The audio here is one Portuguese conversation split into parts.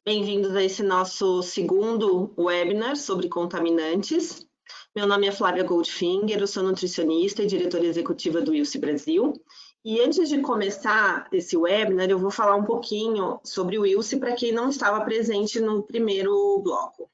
Bem-vindos a esse nosso segundo webinar sobre contaminantes. Meu nome é Flávia Goldfinger, eu sou nutricionista e diretora executiva do Wilce Brasil. E antes de começar esse webinar, eu vou falar um pouquinho sobre o Wilce para quem não estava presente no primeiro bloco.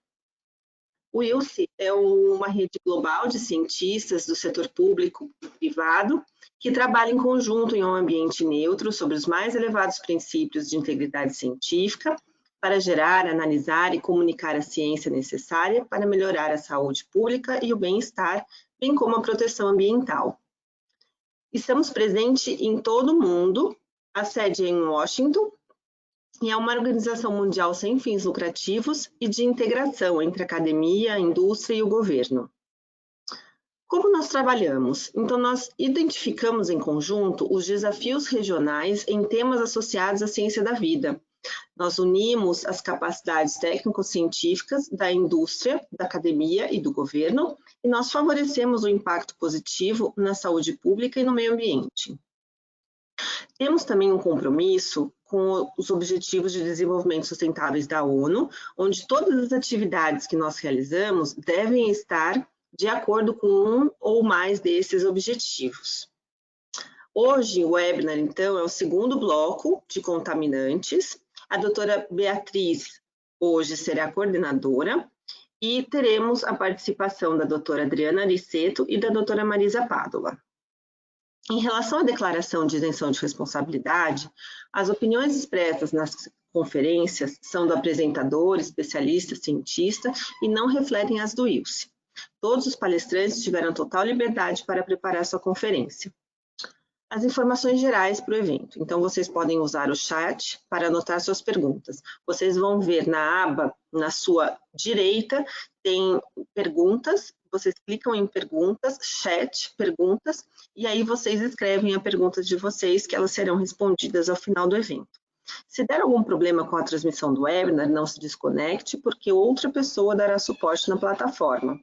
O Wilce é uma rede global de cientistas do setor público e privado que trabalha em conjunto em um ambiente neutro sobre os mais elevados princípios de integridade científica para gerar, analisar e comunicar a ciência necessária para melhorar a saúde pública e o bem-estar, bem como a proteção ambiental. Estamos presentes em todo o mundo, a sede é em Washington, e é uma organização mundial sem fins lucrativos e de integração entre a academia, a indústria e o governo. Como nós trabalhamos? Então, nós identificamos em conjunto os desafios regionais em temas associados à ciência da vida. Nós unimos as capacidades técnico-científicas da indústria, da academia e do governo, e nós favorecemos o impacto positivo na saúde pública e no meio ambiente. Temos também um compromisso com os Objetivos de Desenvolvimento Sustentáveis da ONU, onde todas as atividades que nós realizamos devem estar de acordo com um ou mais desses objetivos. Hoje, o webinar, então, é o segundo bloco de contaminantes. A doutora Beatriz hoje será a coordenadora e teremos a participação da doutora Adriana Ariceto e da doutora Marisa Pádua. Em relação à declaração de isenção de responsabilidade, as opiniões expressas nas conferências são do apresentador, especialista, cientista e não refletem as do Wilce. Todos os palestrantes tiveram total liberdade para preparar sua conferência. As informações gerais para o evento. Então, vocês podem usar o chat para anotar suas perguntas. Vocês vão ver na aba, na sua direita, tem perguntas. Vocês clicam em perguntas, chat, perguntas, e aí vocês escrevem a pergunta de vocês, que elas serão respondidas ao final do evento. Se der algum problema com a transmissão do webinar, não se desconecte, porque outra pessoa dará suporte na plataforma.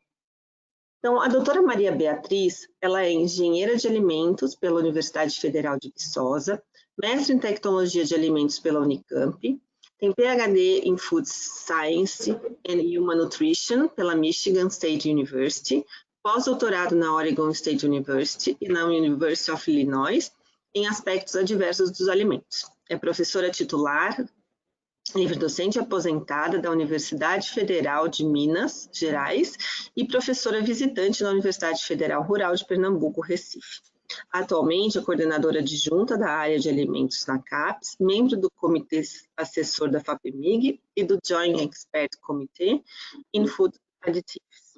Então, a doutora Maria Beatriz, ela é engenheira de alimentos pela Universidade Federal de Viçosa, mestre em tecnologia de alimentos pela Unicamp, tem PhD em Food Science and Human Nutrition pela Michigan State University, pós-doutorado na Oregon State University e na University of Illinois, em aspectos adversos dos alimentos. É professora titular, livre-docente aposentada da Universidade Federal de Minas Gerais e professora visitante na Universidade Federal Rural de Pernambuco, Recife. Atualmente, é coordenadora adjunta da área de alimentos na CAPES, membro do comitê assessor da FAPEMIG e do Joint Expert Committee in Food Additives.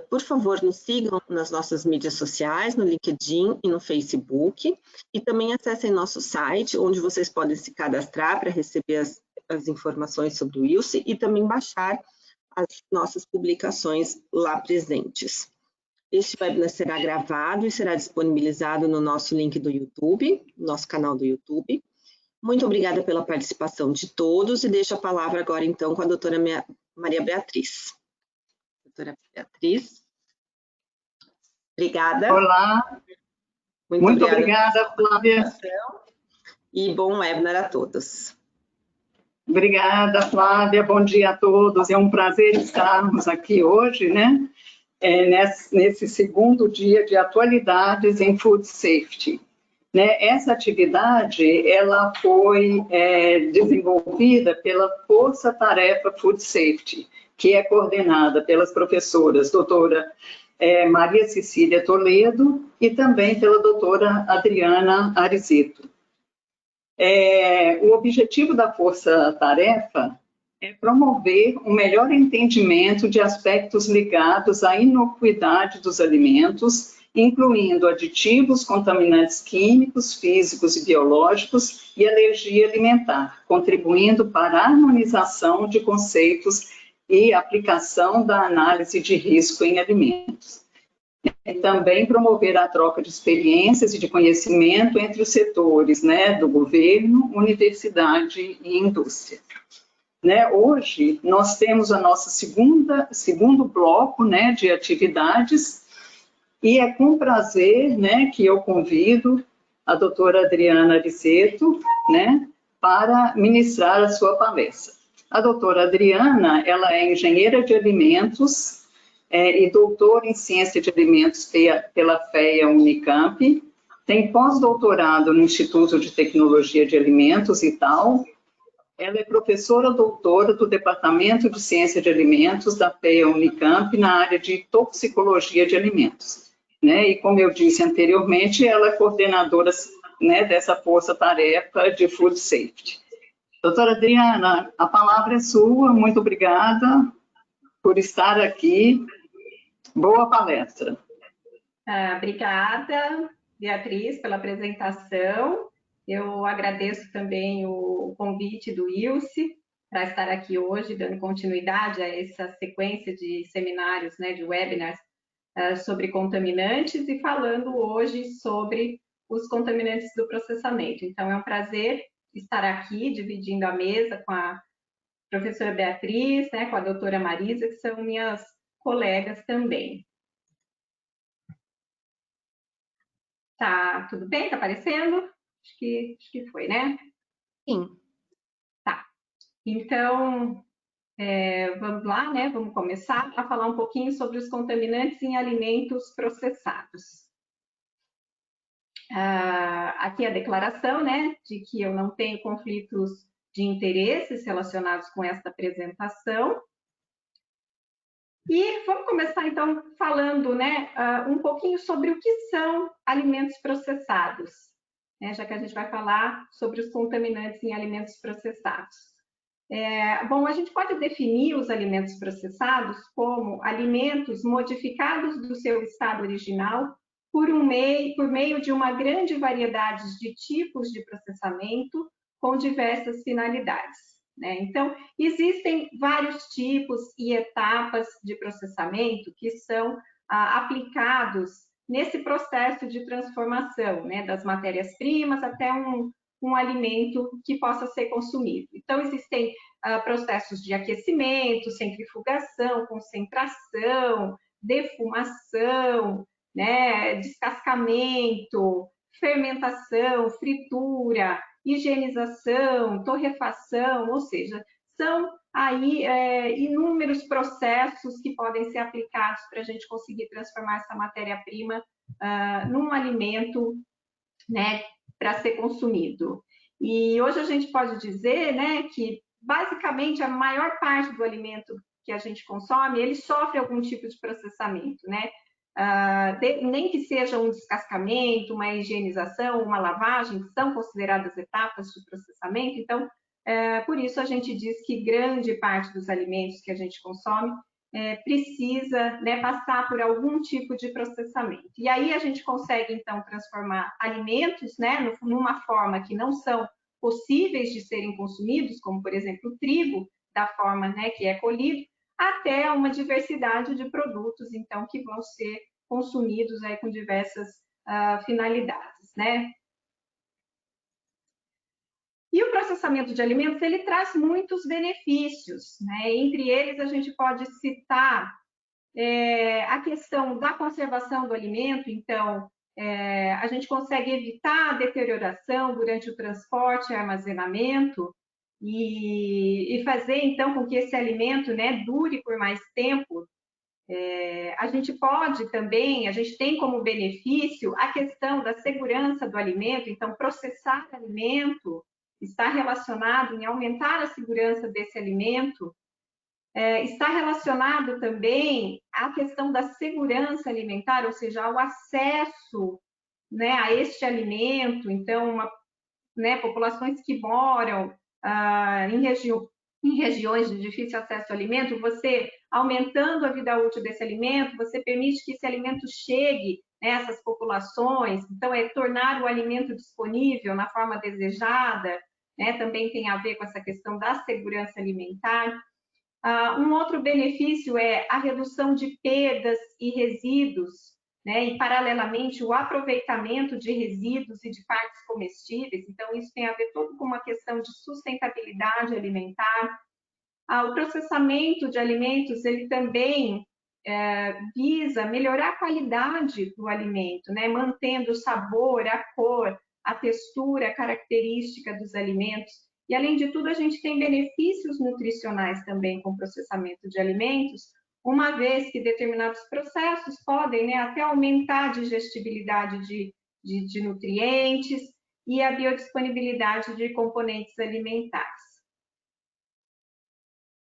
Por favor, nos sigam nas nossas mídias sociais, no LinkedIn e no Facebook, e também acessem nosso site, onde vocês podem se cadastrar para receber as informações sobre o Wilce e também baixar as nossas publicações lá presentes. Este webinar será gravado e será disponibilizado no nosso link do YouTube, nosso canal do YouTube. Muito obrigada pela participação de todos e deixo a palavra agora, então, com a doutora Maria Beatriz. Doutora Beatriz. Obrigada. Olá. Muito obrigada, Flávia. E bom webinar a todos. Obrigada, Flávia. Bom dia a todos. É um prazer estarmos aqui hoje, né? Nesse segundo dia de atualidades em Food Safety. Essa atividade ela foi desenvolvida pela Força Tarefa Food Safety, que é coordenada pelas professoras doutora Maria Cecília Toledo e também pela doutora Adriana Ariceto. O objetivo da Força Tarefa é promover um melhor entendimento de aspectos ligados à inocuidade dos alimentos, incluindo aditivos, contaminantes químicos, físicos e biológicos e alergia alimentar, contribuindo para a harmonização de conceitos e aplicação da análise de risco em alimentos. E também promover a troca de experiências e de conhecimento entre os setores, do governo, universidade e indústria. Hoje, nós temos a nossa segundo bloco de atividades e é com prazer que eu convido a doutora Adriana Ariceto, para ministrar a sua palestra. A doutora Adriana, ela é engenheira de alimentos e doutora em ciência de alimentos pela FEA Unicamp, tem pós-doutorado no Instituto de Tecnologia de Alimentos e tal. Ela é professora doutora do Departamento de Ciência de Alimentos da FEA Unicamp na área de toxicologia de alimentos, né? E como eu disse anteriormente, ela é coordenadora, né, dessa força-tarefa de Food Safety. Doutora Adriana, a palavra é sua, muito obrigada por estar aqui. Boa palestra. Obrigada, Beatriz, pela apresentação. Eu agradeço também o convite do Ilse para estar aqui hoje, dando continuidade a essa sequência de seminários, né, de webinars sobre contaminantes e falando hoje sobre os contaminantes do processamento. Então, é um prazer estar aqui, dividindo a mesa com a professora Beatriz, né, com a doutora Marisa, que são minhas colegas também. Tá tudo bem? Tá aparecendo? Acho que foi, né? Sim. Tá. Então, vamos lá, né? Vamos começar a falar um pouquinho sobre os contaminantes em alimentos processados. Aqui a declaração, né, de que eu não tenho conflitos de interesses relacionados com esta apresentação. E vamos começar, então, falando, né, um pouquinho sobre o que são alimentos processados, né, já que a gente vai falar sobre os contaminantes em alimentos processados. Bom, a gente pode definir os alimentos processados como alimentos modificados do seu estado original por meio de uma grande variedade de tipos de processamento com diversas finalidades, né? Então, existem vários tipos e etapas de processamento que são aplicados nesse processo de transformação, né, das matérias-primas até um alimento que possa ser consumido. Então, existem processos de aquecimento, centrifugação, concentração, defumação, né, descascamento, fermentação, fritura, higienização, torrefação, ou seja, são aí inúmeros processos que podem ser aplicados para a gente conseguir transformar essa matéria-prima num alimento, né, para ser consumido. E hoje a gente pode dizer, né, que basicamente a maior parte do alimento que a gente consome, ele sofre algum tipo de processamento, né? Nem que seja um descascamento, uma higienização, uma lavagem, são consideradas etapas de processamento. Então, por isso a gente diz que grande parte dos alimentos que a gente consome precisa, né, passar por algum tipo de processamento. E aí a gente consegue, então, transformar alimentos, né, numa forma que não são possíveis de serem consumidos, como, por exemplo, o trigo, da forma, né, que é colhido, até uma diversidade de produtos, então, que vão ser consumidos aí com diversas finalidades, né? E o processamento de alimentos, ele traz muitos benefícios, né? Entre eles, a gente pode citar a questão da conservação do alimento. Então, a gente consegue evitar a deterioração durante o transporte e armazenamento e fazer, então, com que esse alimento, né, dure por mais tempo. A gente pode também, a gente tem como benefício a questão da segurança do alimento. Então, processar alimento está relacionado em aumentar a segurança desse alimento. Está relacionado também à questão da segurança alimentar, ou seja, ao acesso, né, a este alimento. Então, né, populações que moram em regiões de difícil acesso ao alimento, você aumentando a vida útil desse alimento, você permite que esse alimento chegue a essas populações. Então, tornar o alimento disponível na forma desejada, né, também tem a ver com essa questão da segurança alimentar. Um outro benefício é a redução de perdas e resíduos, né? E, paralelamente, o aproveitamento de resíduos e de partes comestíveis. Então, isso tem a ver todo com uma questão de sustentabilidade alimentar. O processamento de alimentos, ele também visa melhorar a qualidade do alimento, né? Mantendo o sabor, a cor, a textura característica dos alimentos. E, além de tudo, a gente tem benefícios nutricionais também com o processamento de alimentos, uma vez que determinados processos podem, né, até aumentar a digestibilidade de nutrientes e a biodisponibilidade de componentes alimentares.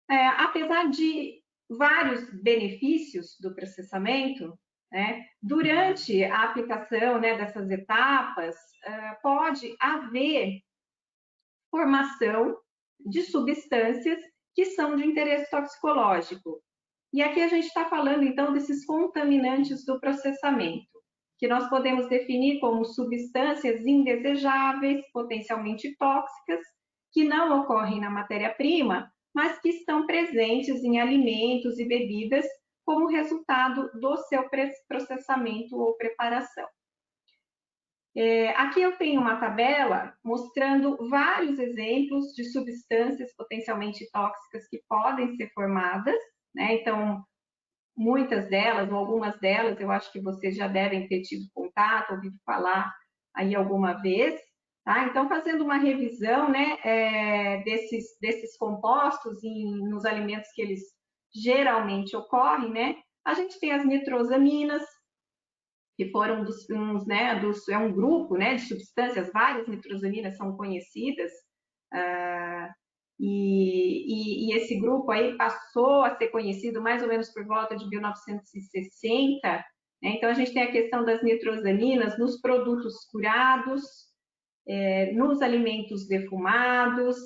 Apesar de vários benefícios do processamento, né, durante a aplicação, né, dessas etapas, pode haver formação de substâncias que são de interesse toxicológico. E aqui a gente está falando, então, desses contaminantes do processamento, que nós podemos definir como substâncias indesejáveis, potencialmente tóxicas, que não ocorrem na matéria-prima, mas que estão presentes em alimentos e bebidas como resultado do seu processamento ou preparação. Aqui eu tenho uma tabela mostrando vários exemplos de substâncias potencialmente tóxicas que podem ser formadas, né? Então, muitas delas, ou algumas delas, eu acho que vocês já devem ter tido contato, ouvido falar aí alguma vez, tá? Então, fazendo uma revisão, né, desses compostos nos alimentos que eles geralmente ocorrem, né? A gente tem as nitrosaminas, que foram é um grupo, né, de substâncias, várias nitrosaminas são conhecidas, e esse grupo aí passou a ser conhecido mais ou menos por volta de 1960, né? Então a gente tem a questão das nitrosaminas nos produtos curados, nos alimentos defumados,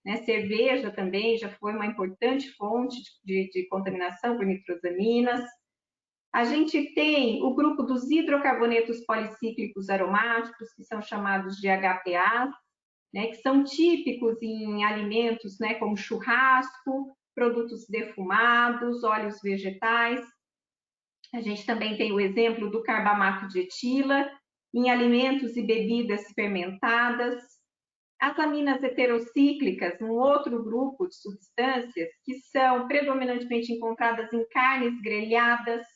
né? Cerveja também já foi uma importante fonte de contaminação por nitrosaminas. A gente tem o grupo dos hidrocarbonetos policíclicos aromáticos, que são chamados de HPAs, né, que são típicos em alimentos, né, como churrasco, produtos defumados, óleos vegetais. A gente também tem o exemplo do carbamato de etila, em alimentos e bebidas fermentadas. As aminas heterocíclicas, um outro grupo de substâncias que são predominantemente encontradas em carnes grelhadas.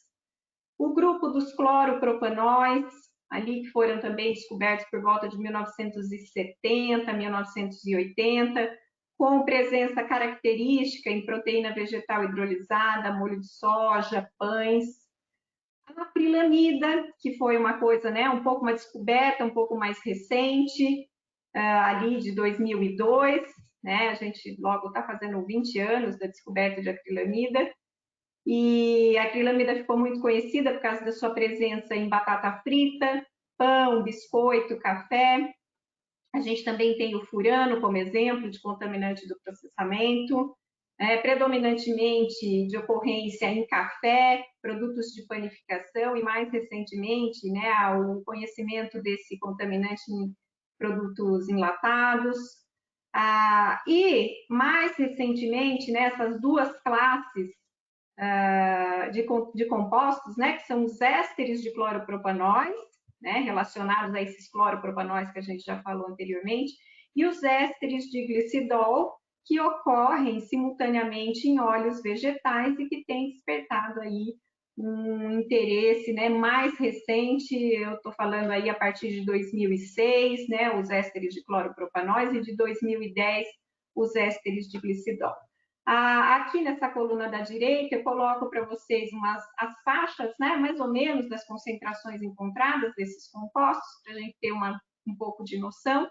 O grupo dos cloropropanóis, ali que foram também descobertos por volta de 1970, 1980, com presença característica em proteína vegetal hidrolisada, molho de soja, pães. A acrilamida, que foi uma coisa, né, um pouco mais descoberta, um pouco mais recente, ali de 2002, né, a gente logo está fazendo 20 anos da descoberta de acrilamida. E a acrilamida ficou muito conhecida por causa da sua presença em batata frita, pão, biscoito, café. A gente também tem o furano como exemplo de contaminante do processamento, predominantemente de ocorrência em café, produtos de panificação e, mais recentemente, né, o conhecimento desse contaminante em produtos enlatados. E, mais recentemente, né, essas duas classes de compostos, né, que são os ésteres de cloropropanóis, né, relacionados a esses cloropropanóis que a gente já falou anteriormente, e os ésteres de glicidol, que ocorrem simultaneamente em óleos vegetais e que têm despertado aí um interesse, né, mais recente. Eu estou falando aí a partir de 2006, né, os ésteres de cloropropanóis, e de 2010 os ésteres de glicidol. Aqui nessa coluna da direita, eu coloco para vocês as faixas, né, mais ou menos, das concentrações encontradas desses compostos, para a gente ter um pouco de noção,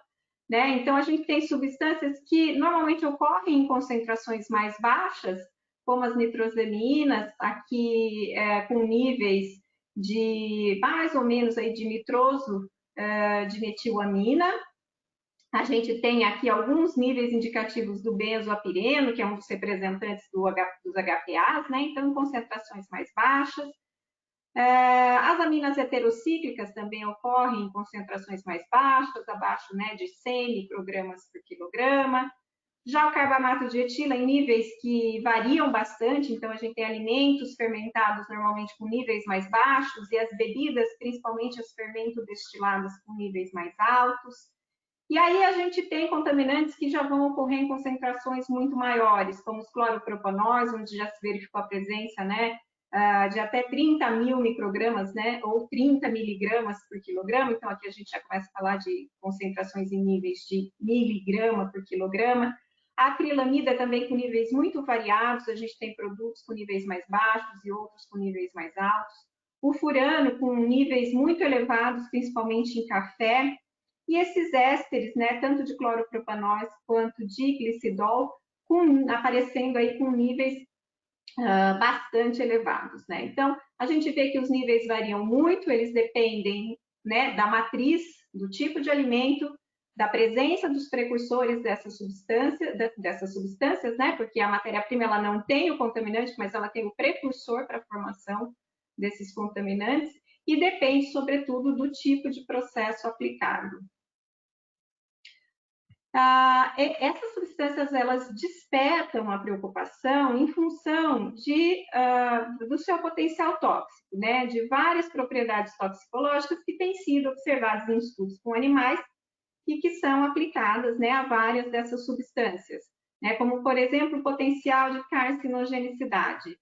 né? Então, a gente tem substâncias que normalmente ocorrem em concentrações mais baixas, como as nitrosaminas, aqui com níveis de mais ou menos aí de nitroso de metilamina. A gente tem aqui alguns níveis indicativos do benzoapireno, que é um dos representantes dos HPAs, né? Então, em concentrações mais baixas. As aminas heterocíclicas também ocorrem em concentrações mais baixas, abaixo, né, de 100 microgramas por quilograma. Já o carbamato de etila em níveis que variam bastante, então a gente tem alimentos fermentados normalmente com níveis mais baixos e as bebidas, principalmente os fermentos destilados, com níveis mais altos. E aí a gente tem contaminantes que já vão ocorrer em concentrações muito maiores, como os cloropropanóis, onde já se verificou a presença, né, de até 30 mil microgramas, né, ou 30 miligramas por quilograma. Então, aqui a gente já começa a falar de concentrações em níveis de miligrama por quilograma. A acrilamida também com níveis muito variados, a gente tem produtos com níveis mais baixos e outros com níveis mais altos. O furano com níveis muito elevados, principalmente em café. E esses ésteres, né, tanto de cloropropanóis quanto de glicidol, aparecendo aí com níveis bastante elevados, né? Então, a gente vê que os níveis variam muito, eles dependem, né, da matriz, do tipo de alimento, da presença dos precursores dessas substâncias, né? Porque a matéria-prima ela não tem o contaminante, mas ela tem o precursor para a formação desses contaminantes, e depende, sobretudo, do tipo de processo aplicado. Essas substâncias elas despertam a preocupação em função do seu potencial tóxico, né? De várias propriedades toxicológicas que têm sido observadas em estudos com animais e que são aplicadas, né, a várias dessas substâncias, né? Como, por exemplo, o potencial de carcinogenicidade.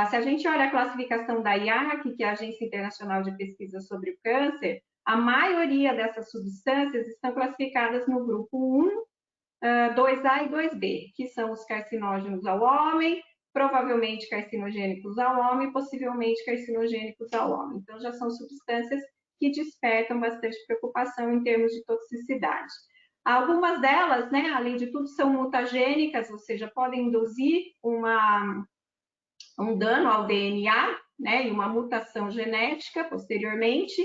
Se a gente olha a classificação da IARC, que é a Agência Internacional de Pesquisa sobre o Câncer, a maioria dessas substâncias estão classificadas no grupo 1, 2A e 2B, que são os carcinógenos ao homem, provavelmente carcinogênicos ao homem, possivelmente carcinogênicos ao homem. Então, já são substâncias que despertam bastante preocupação em termos de toxicidade. Algumas delas, né, além de tudo, são mutagênicas, ou seja, podem induzir um dano ao DNA, né, e uma mutação genética posteriormente.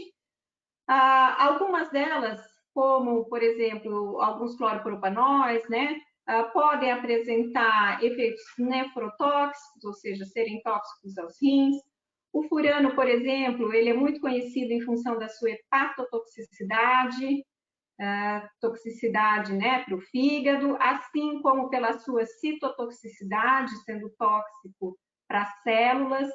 Algumas delas, como, por exemplo, alguns cloropropanóis, né, podem apresentar efeitos nefrotóxicos, ou seja, serem tóxicos aos rins. O furano, por exemplo, ele é muito conhecido em função da sua hepatotoxicidade, toxicidade, né, para o fígado, assim como pela sua citotoxicidade, sendo tóxico para as células.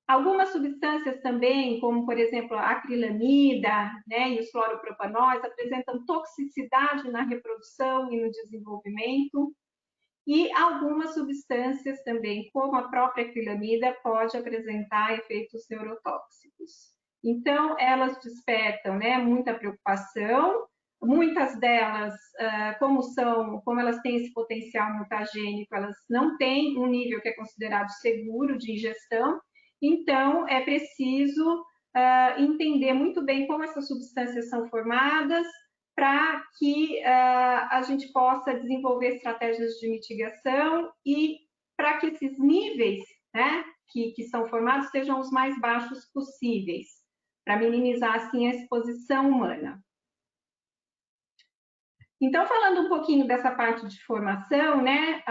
Algumas substâncias também, como, por exemplo, a acrilamida, né, e os cloropropanóis, apresentam toxicidade na reprodução e no desenvolvimento. E algumas substâncias também, como a própria acrilamida, pode apresentar efeitos neurotóxicos. Então, elas despertam, né, muita preocupação. Muitas delas, como elas têm esse potencial mutagênico, elas não têm um nível que é considerado seguro de ingestão. Então, é preciso entender muito bem como essas substâncias são formadas, para que a gente possa desenvolver estratégias de mitigação e para que esses níveis, né, que são formados sejam os mais baixos possíveis, para minimizar, assim, a exposição humana. Então, falando um pouquinho dessa parte de formação, né,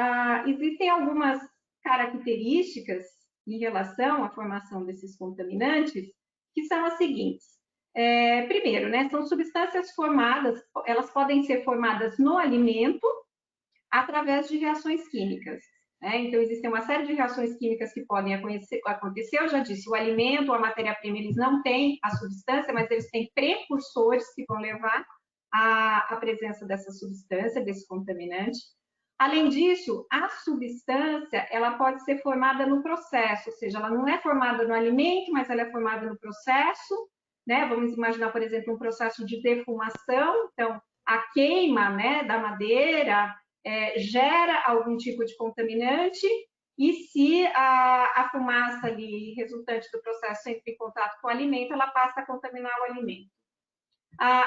existem algumas características em relação à formação desses contaminantes, que são as seguintes. Primeiro, né, são substâncias formadas, elas podem ser formadas no alimento através de reações químicas, né? Então, existem uma série de reações químicas que podem acontecer. Eu já disse, o alimento, a matéria-prima, eles não têm a substância, mas eles têm precursores que vão levar à presença dessa substância, desse contaminante. Além disso, a substância, ela pode ser formada no processo, ou seja, ela não é formada no alimento, mas ela é formada no processo, né? Vamos imaginar, por exemplo, um processo de defumação. Então, a queima, né, da madeira gera algum tipo de contaminante, e se a fumaça ali resultante do processo entra em contato com o alimento, ela passa a contaminar o alimento.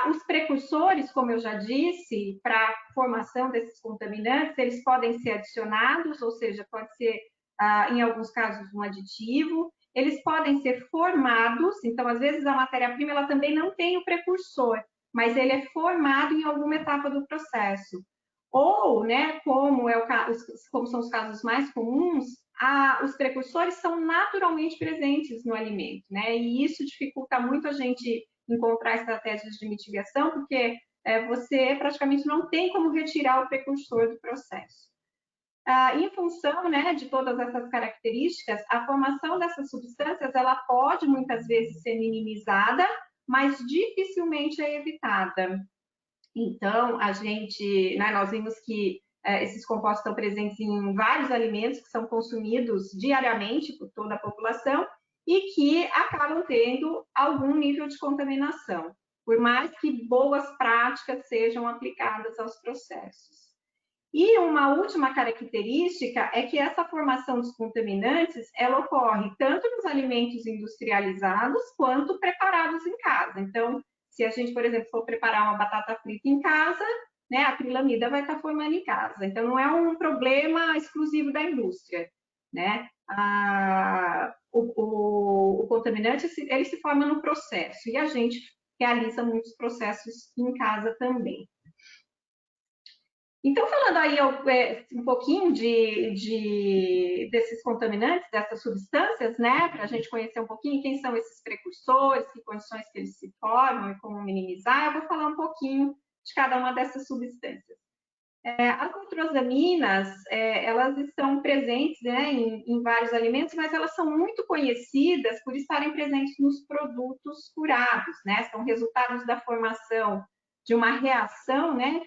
Os precursores, como eu já disse, para a formação desses contaminantes, eles podem ser adicionados, ou seja, pode ser, em alguns casos, um aditivo. Eles podem ser formados, então, às vezes, a matéria-prima ela também não tem o precursor, mas ele é formado em alguma etapa do processo. Ou, né, como são os casos mais comuns, os precursores são naturalmente presentes no alimento, né? E isso dificulta muito a gente encontrar estratégias de mitigação, porque você praticamente não tem como retirar o precursor do processo. Em função, né, de todas essas características, a formação dessas substâncias ela pode muitas vezes ser minimizada, mas dificilmente é evitada. Então, nós vimos que esses compostos estão presentes em vários alimentos que são consumidos diariamente por toda a população e que acabam tendo algum nível de contaminação, por mais que boas práticas sejam aplicadas aos processos. E uma última característica é que essa formação dos contaminantes, ela ocorre tanto nos alimentos industrializados quanto preparados em casa. Então, se a gente, por exemplo, for preparar uma batata frita em casa, né, a acrilamida vai estar formando em casa. Então, não é um problema exclusivo da indústria, né? O contaminante, ele se forma no processo e a gente realiza muitos processos em casa também. Então, falando aí um pouquinho desses contaminantes, dessas substâncias, né, para a gente conhecer um pouquinho quem são esses precursores, que condições que eles se formam e como minimizar, eu vou falar um pouquinho de cada uma dessas substâncias. As nitrosaminas, elas estão presentes, né, em vários alimentos, mas elas são muito conhecidas por estarem presentes nos produtos curados, né, são resultados da formação de uma reação, né,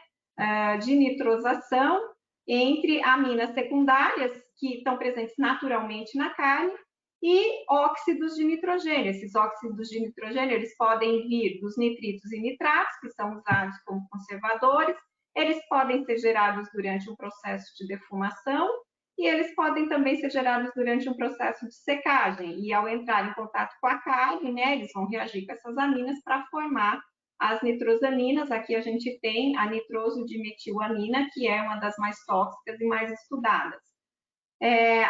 de nitrosação entre aminas secundárias que estão presentes naturalmente na carne e óxidos de nitrogênio. Esses óxidos de nitrogênio, eles podem vir dos nitritos e nitratos, que são usados como conservadores, eles podem ser gerados durante um processo de defumação e eles podem também ser gerados durante um processo de secagem. E ao entrar em contato com a carne, né, eles vão reagir com essas aminas para formar as nitrosaminas. Aqui a gente tem a nitrosodimetilamina, que é uma das mais tóxicas e mais estudadas.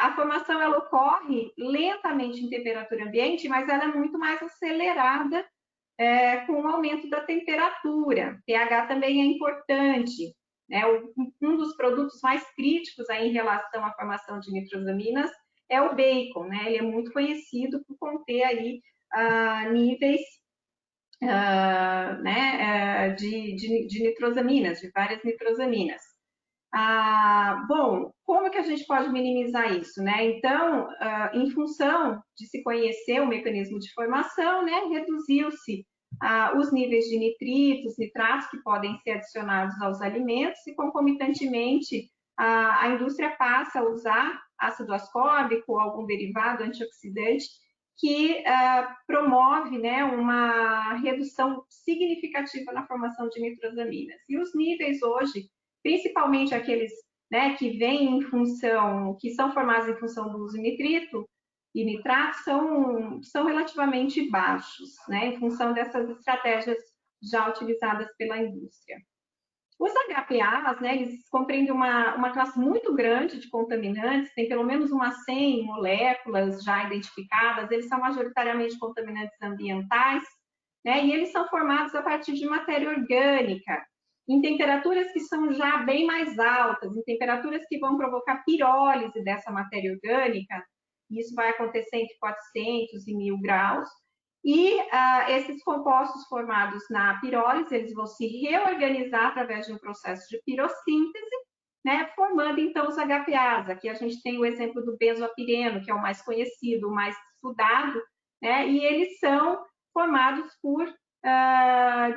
A formação ela ocorre lentamente em temperatura ambiente, mas ela é muito mais acelerada com o aumento da temperatura. pH também é importante, né? Um dos produtos mais críticos aí em relação à formação de nitrosaminas é o bacon, né? Ele é muito conhecido por conter aí níveis de nitrosaminas, de várias nitrosaminas. Bom, como que a gente pode minimizar isso, né? Então, em função de se conhecer o mecanismo de formação, né, reduziu-se os níveis de nitritos, nitratos que podem ser adicionados aos alimentos e, concomitantemente, a indústria passa a usar ácido ascórbico ou algum derivado antioxidante que promove, né, uma redução significativa na formação de nitrosaminas. E os níveis hoje, principalmente aqueles, né, que vêm em função, que são formados em função do uso de nitrito e nitrato, são relativamente baixos, né, em função dessas estratégias já utilizadas pela indústria. Os HPAs, né, eles compreendem uma classe muito grande de contaminantes, tem pelo menos umas 100 moléculas já identificadas, eles são majoritariamente contaminantes ambientais, né, e eles são formados a partir de matéria orgânica, em temperaturas que são já bem mais altas, em temperaturas que vão provocar pirólise dessa matéria orgânica, isso vai acontecer entre 400 e 1000 graus, e esses compostos formados na pirólise, eles vão se reorganizar através de um processo de pirossíntese, né, formando então os HPAs. Aqui a gente tem o exemplo do benzoapireno, que é o mais conhecido, o mais estudado, né, e eles são formados por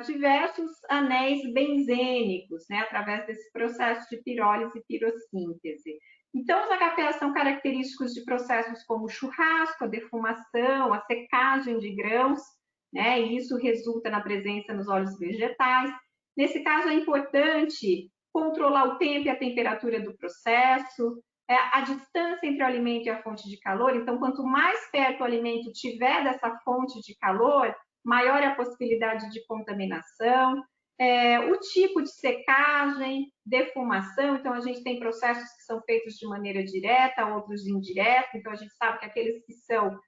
diversos anéis benzênicos, né, através desse processo de pirólise e pirossíntese. Então, os HPAs são característicos de processos como o churrasco, a defumação, a secagem de grãos, né, e isso resulta na presença nos óleos vegetais. Nesse caso, é importante controlar o tempo e a temperatura do processo, a distância entre o alimento e a fonte de calor. Então, quanto mais perto o alimento tiver dessa fonte de calor, maior é a possibilidade de contaminação. O tipo de secagem, defumação, então a gente tem processos que são feitos de maneira direta, outros indireta, então a gente sabe que aqueles que são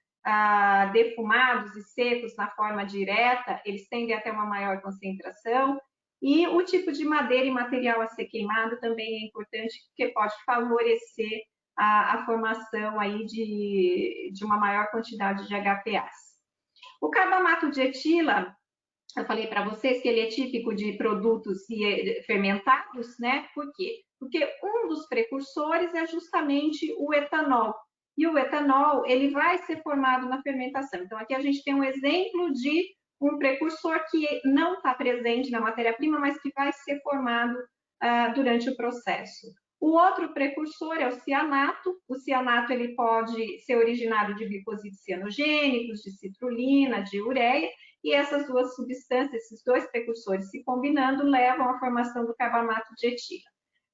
defumados e secos na forma direta, eles tendem a ter uma maior concentração, e o tipo de madeira e material a ser queimado também é importante, porque pode favorecer a formação aí de uma maior quantidade de HPAs. O carbamato de etila, eu falei para vocês que ele é típico de produtos fermentados, né? Por quê? Porque um dos precursores é justamente o etanol. E o etanol, ele vai ser formado na fermentação. Então, aqui a gente tem um exemplo de um precursor que não está presente na matéria-prima, mas que vai ser formado durante o processo. O outro precursor é o cianato. O cianato ele pode ser originário de glicosídeos cianogênicos, de citrulina, de ureia, e essas duas substâncias, esses dois precursores se combinando, levam à formação do carbamato de etila.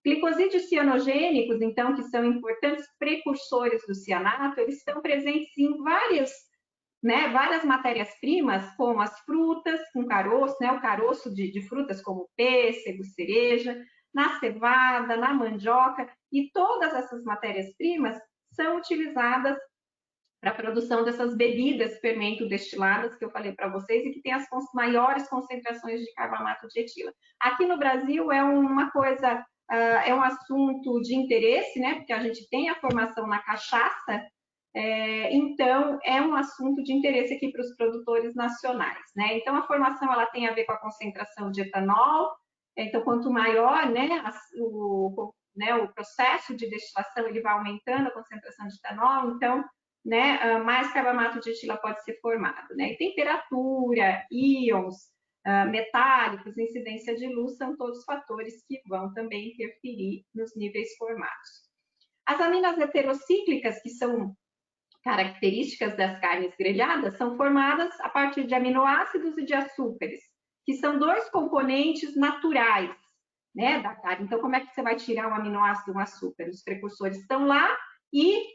Glicosídeos cianogênicos, então, que são importantes precursores do cianato, eles estão presentes em várias matérias-primas, como as frutas com caroço, o caroço de frutas como pêssego, cereja, na cevada, na mandioca, e todas essas matérias-primas são utilizadas para a produção dessas bebidas fermento-destiladas que eu falei para vocês e que tem as maiores concentrações de carbamato de etila. Aqui no Brasil é é um assunto de interesse, né? Porque a gente tem a formação na cachaça, então é um assunto de interesse aqui para os produtores nacionais, né? Então a formação ela tem a ver com a concentração de etanol. Então quanto maior, o processo de destilação ele vai aumentando a concentração de etanol, então mais carbamato de etila pode ser formado, né? E temperatura, íons metálicos, incidência de luz, são todos fatores que vão também interferir nos níveis formados. As aminas heterocíclicas, que são características das carnes grelhadas, são formadas a partir de aminoácidos e de açúcares, que são dois componentes naturais, da carne. Então, como é que você vai tirar um aminoácido e um açúcar? Os precursores estão lá e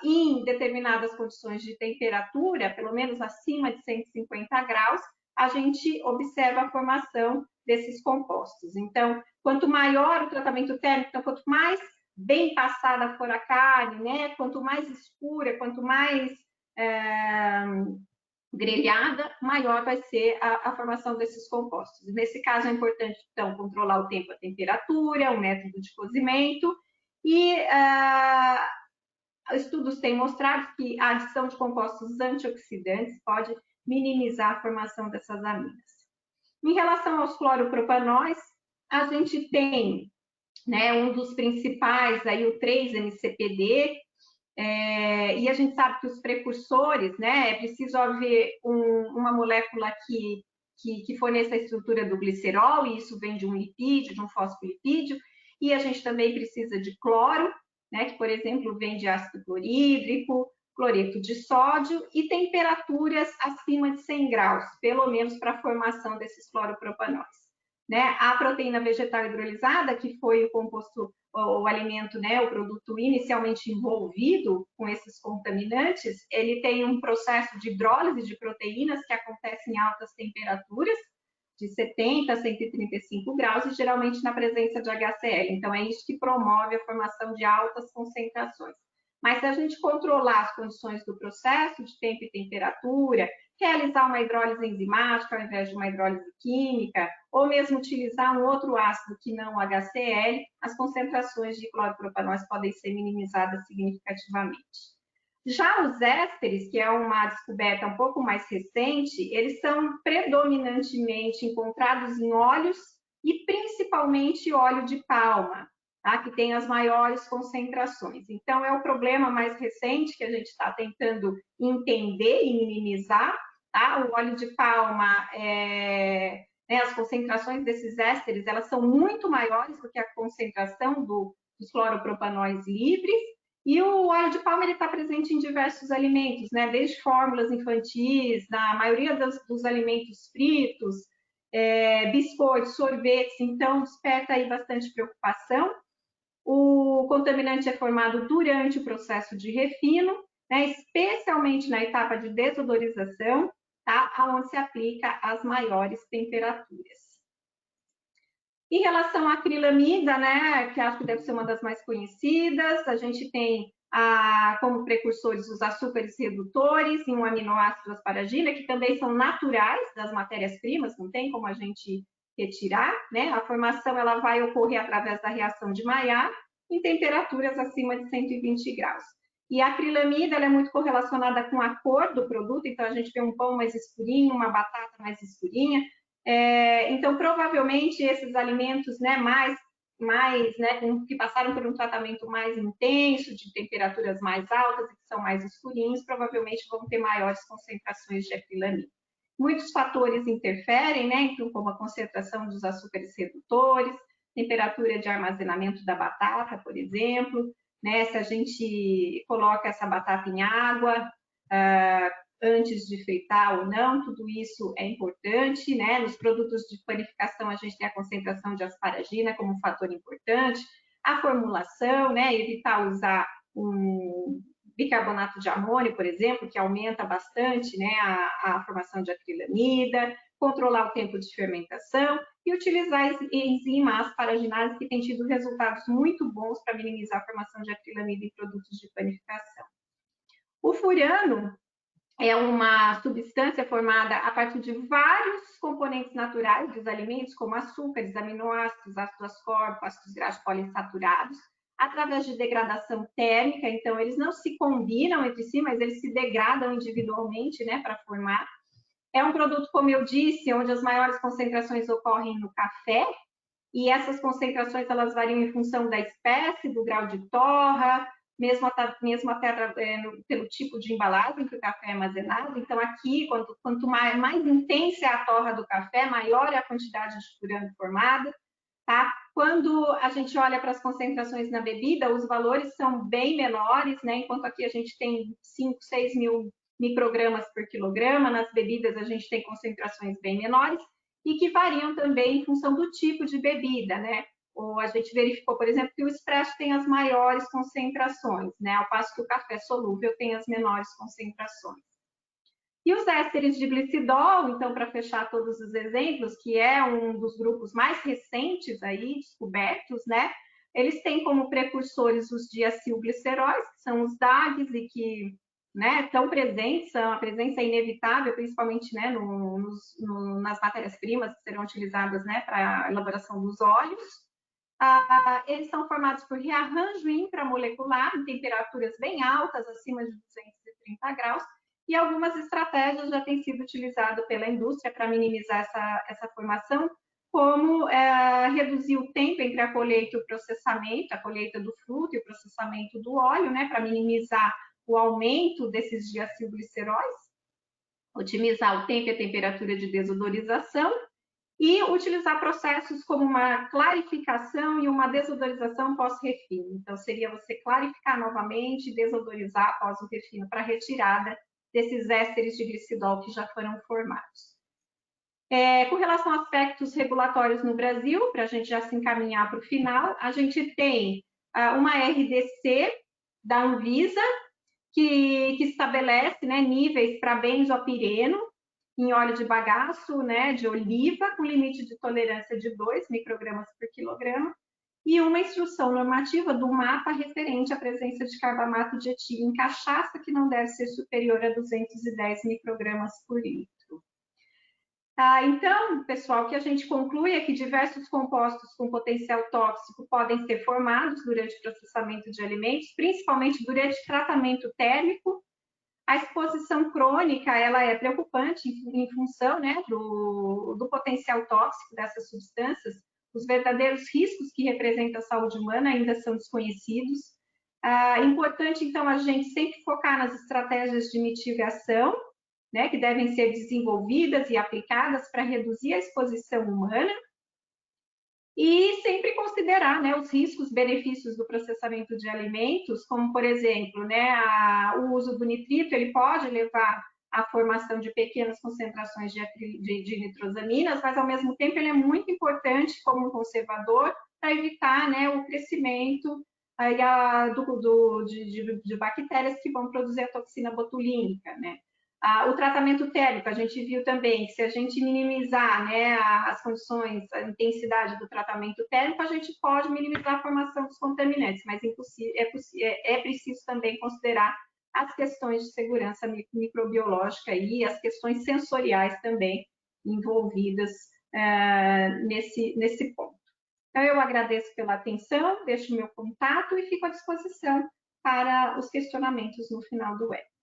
em determinadas condições de temperatura, pelo menos acima de 150 graus, a gente observa a formação desses compostos. Então, quanto maior o tratamento térmico, então, quanto mais bem passada for a carne, quanto mais escura, quanto mais grelhada, maior vai ser a formação desses compostos. Nesse caso, é importante, então, controlar o tempo, a temperatura, o método de cozimento, e estudos têm mostrado que a adição de compostos antioxidantes pode minimizar a formação dessas aminas. Em relação aos cloropropanóis, a gente tem um dos principais, aí, o 3-MCPD, e a gente sabe que os precursores, é preciso haver uma molécula que forneça a estrutura do glicerol, e isso vem de um lipídio, de um fosfolipídio, e a gente também precisa de cloro, que, por exemplo, vem de ácido clorídrico, cloreto de sódio, e temperaturas acima de 100 graus, pelo menos para a formação desses cloropropanóis. A proteína vegetal hidrolisada, que foi o composto, o alimento, o produto inicialmente envolvido com esses contaminantes, ele tem um processo de hidrólise de proteínas que acontece em altas temperaturas, de 70 a 135 graus, e geralmente na presença de HCl. Então, é isso que promove a formação de altas concentrações. Mas se a gente controlar as condições do processo, de tempo e temperatura, realizar uma hidrólise enzimática ao invés de uma hidrólise química, ou mesmo utilizar um outro ácido que não o HCl, as concentrações de cloropropanóis podem ser minimizadas significativamente. Já os ésteres, que é uma descoberta um pouco mais recente, eles são predominantemente encontrados em óleos e principalmente óleo de palma, que tem as maiores concentrações. Então, é o problema mais recente que a gente está tentando entender e minimizar. O óleo de palma, as concentrações desses ésteres, elas são muito maiores do que a concentração dos cloropropanóis livres, e o óleo de palma está presente em diversos alimentos, desde fórmulas infantis, na maioria dos alimentos fritos, biscoitos, sorvetes, então desperta aí bastante preocupação. O contaminante é formado durante o processo de refino, especialmente na etapa de desodorização, onde se aplica as maiores temperaturas. Em relação à acrilamida, que acho que deve ser uma das mais conhecidas, a gente tem como precursores os açúcares redutores e um aminoácido asparagina, que também são naturais das matérias-primas, não tem como a gente retirar, A formação ela vai ocorrer através da reação de Maillard em temperaturas acima de 120 graus. E a acrilamida ela é muito correlacionada com a cor do produto, então a gente vê um pão mais escurinho, uma batata mais escurinha. Então, provavelmente, esses alimentos que passaram por um tratamento mais intenso, de temperaturas mais altas e que são mais escurinhos, provavelmente vão ter maiores concentrações de acrilamida. Muitos fatores interferem, como a concentração dos açúcares redutores, temperatura de armazenamento da batata, por exemplo, né? Se a gente coloca essa batata em água antes de fritar ou não, tudo isso é importante, né? Nos produtos de panificação, a gente tem a concentração de asparagina como um fator importante, a formulação, né? Evitar usar um bicarbonato de amônio, por exemplo, que aumenta bastante, né, a formação de acrilamida, controlar o tempo de fermentação e utilizar enzimas asparaginase que têm tido resultados muito bons para minimizar a formação de acrilamida em produtos de panificação. O furano é uma substância formada a partir de vários componentes naturais dos alimentos, como açúcares, aminoácidos, ácidos ascórbicos, ácidos graxos poliinsaturados, através de degradação térmica. Então, eles não se combinam entre si, mas eles se degradam individualmente, né, para formar. É um produto, como eu disse, onde as maiores concentrações ocorrem no café, e essas concentrações elas variam em função da espécie, do grau de torra, mesmo até pelo tipo de embalagem que o café é armazenado. Então, aqui, quanto mais intensa é a torra do café, maior é a quantidade de furano formada. Tá? Quando a gente olha para as concentrações na bebida, os valores são bem menores, né? Enquanto aqui a gente tem 5, 6 mil microgramas por quilograma, nas bebidas a gente tem concentrações bem menores e que variam também em função do tipo de bebida, né? Ou a gente verificou, por exemplo, que o expresso tem as maiores concentrações, né? Ao passo que o café solúvel tem as menores concentrações. E os ésteres de glicidol, então, para fechar todos os exemplos, que é um dos grupos mais recentes aí, descobertos, né? Eles têm como precursores os diacilgliceróis, que são os DAGs e que, né, estão presentes, são a presença inevitável, principalmente, né, nas matérias-primas que serão utilizadas, né, para a elaboração dos óleos. Eles são formados por rearranjo intramolecular em temperaturas bem altas, acima de 230 graus, e algumas estratégias já têm sido utilizadas pela indústria para minimizar essa formação, como reduzir o tempo entre a colheita e o processamento, a colheita do fruto e o processamento do óleo, né, para minimizar o aumento desses diacilgliceróis, otimizar o tempo e a temperatura de desodorização, e utilizar processos como uma clarificação e uma desodorização pós-refino. Então, seria você clarificar novamente e desodorizar após o refino para retirada desses ésteres de glicidol que já foram formados. Com relação a aspectos regulatórios no Brasil, para a gente já se encaminhar para o final, a gente tem uma RDC da Anvisa, que estabelece, né, níveis para benzopireno em óleo de bagaço, né, de oliva, com limite de tolerância de 2 microgramas por quilograma, e uma instrução normativa do mapa referente à presença de carbamato de etílico em cachaça, que não deve ser superior a 210 microgramas por litro. Então, pessoal, o que a gente conclui é que diversos compostos com potencial tóxico podem ser formados durante o processamento de alimentos, principalmente durante o tratamento térmico. A exposição crônica ela é preocupante em função, né, do potencial tóxico dessas substâncias. Os verdadeiros riscos que representam a saúde humana ainda são desconhecidos. Importante, então, a gente sempre focar nas estratégias de mitigação, né, que devem ser desenvolvidas e aplicadas para reduzir a exposição humana, e sempre considerar, né, os riscos, benefícios do processamento de alimentos, como, por exemplo, né, o uso do nitrito, ele pode levar à formação de pequenas concentrações de nitrosaminas, mas, ao mesmo tempo, ele é muito importante como um conservador para evitar, né, o crescimento aí, de bactérias que vão produzir a toxina botulínica, né. O tratamento térmico, a gente viu também que se a gente minimizar, né, as condições, a intensidade do tratamento térmico, a gente pode minimizar a formação dos contaminantes, mas é preciso também considerar as questões de segurança microbiológica e as questões sensoriais também envolvidas nesse ponto. Então, eu agradeço pela atenção, deixo o meu contato e fico à disposição para os questionamentos no final do webinar.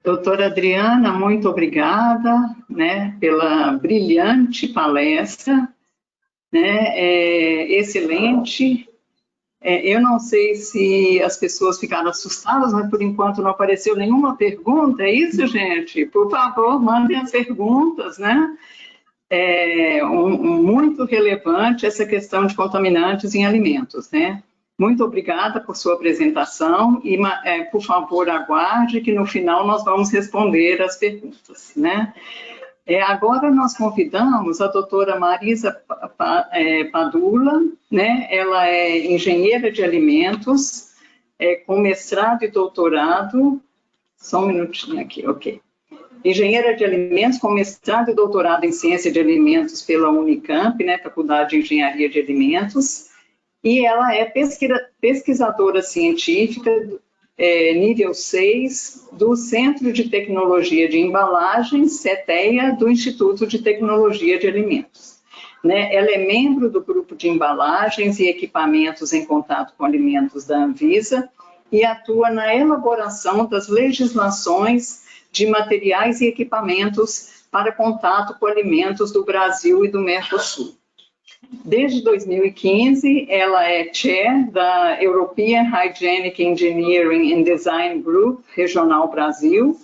Doutora Adriana, muito obrigada, né, pela brilhante palestra, né, excelente. Eu não sei se as pessoas ficaram assustadas, mas por enquanto não apareceu nenhuma pergunta, é isso, gente? Por favor, mandem as perguntas, né? Muito relevante essa questão de contaminantes em alimentos, né? Muito obrigada por sua apresentação e, por favor, aguarde que no final nós vamos responder as perguntas, né? Agora nós convidamos a doutora Marisa Padula, né? Ela é engenheira de alimentos, com mestrado e doutorado. Só um minutinho aqui, ok. Engenheira de alimentos com mestrado e doutorado em ciência de alimentos pela Unicamp, né? Faculdade de Engenharia de Alimentos. E ela é pesquisadora científica nível 6 do Centro de Tecnologia de Embalagens, CETEA, do Instituto de Tecnologia de Alimentos. Né? Ela é membro do grupo de embalagens e equipamentos em contato com alimentos da Anvisa e atua na elaboração das legislações de materiais e equipamentos para contato com alimentos do Brasil e do Mercosul. Desde 2015, ela é chair da European Hygienic Engineering and Design Group Regional Brasil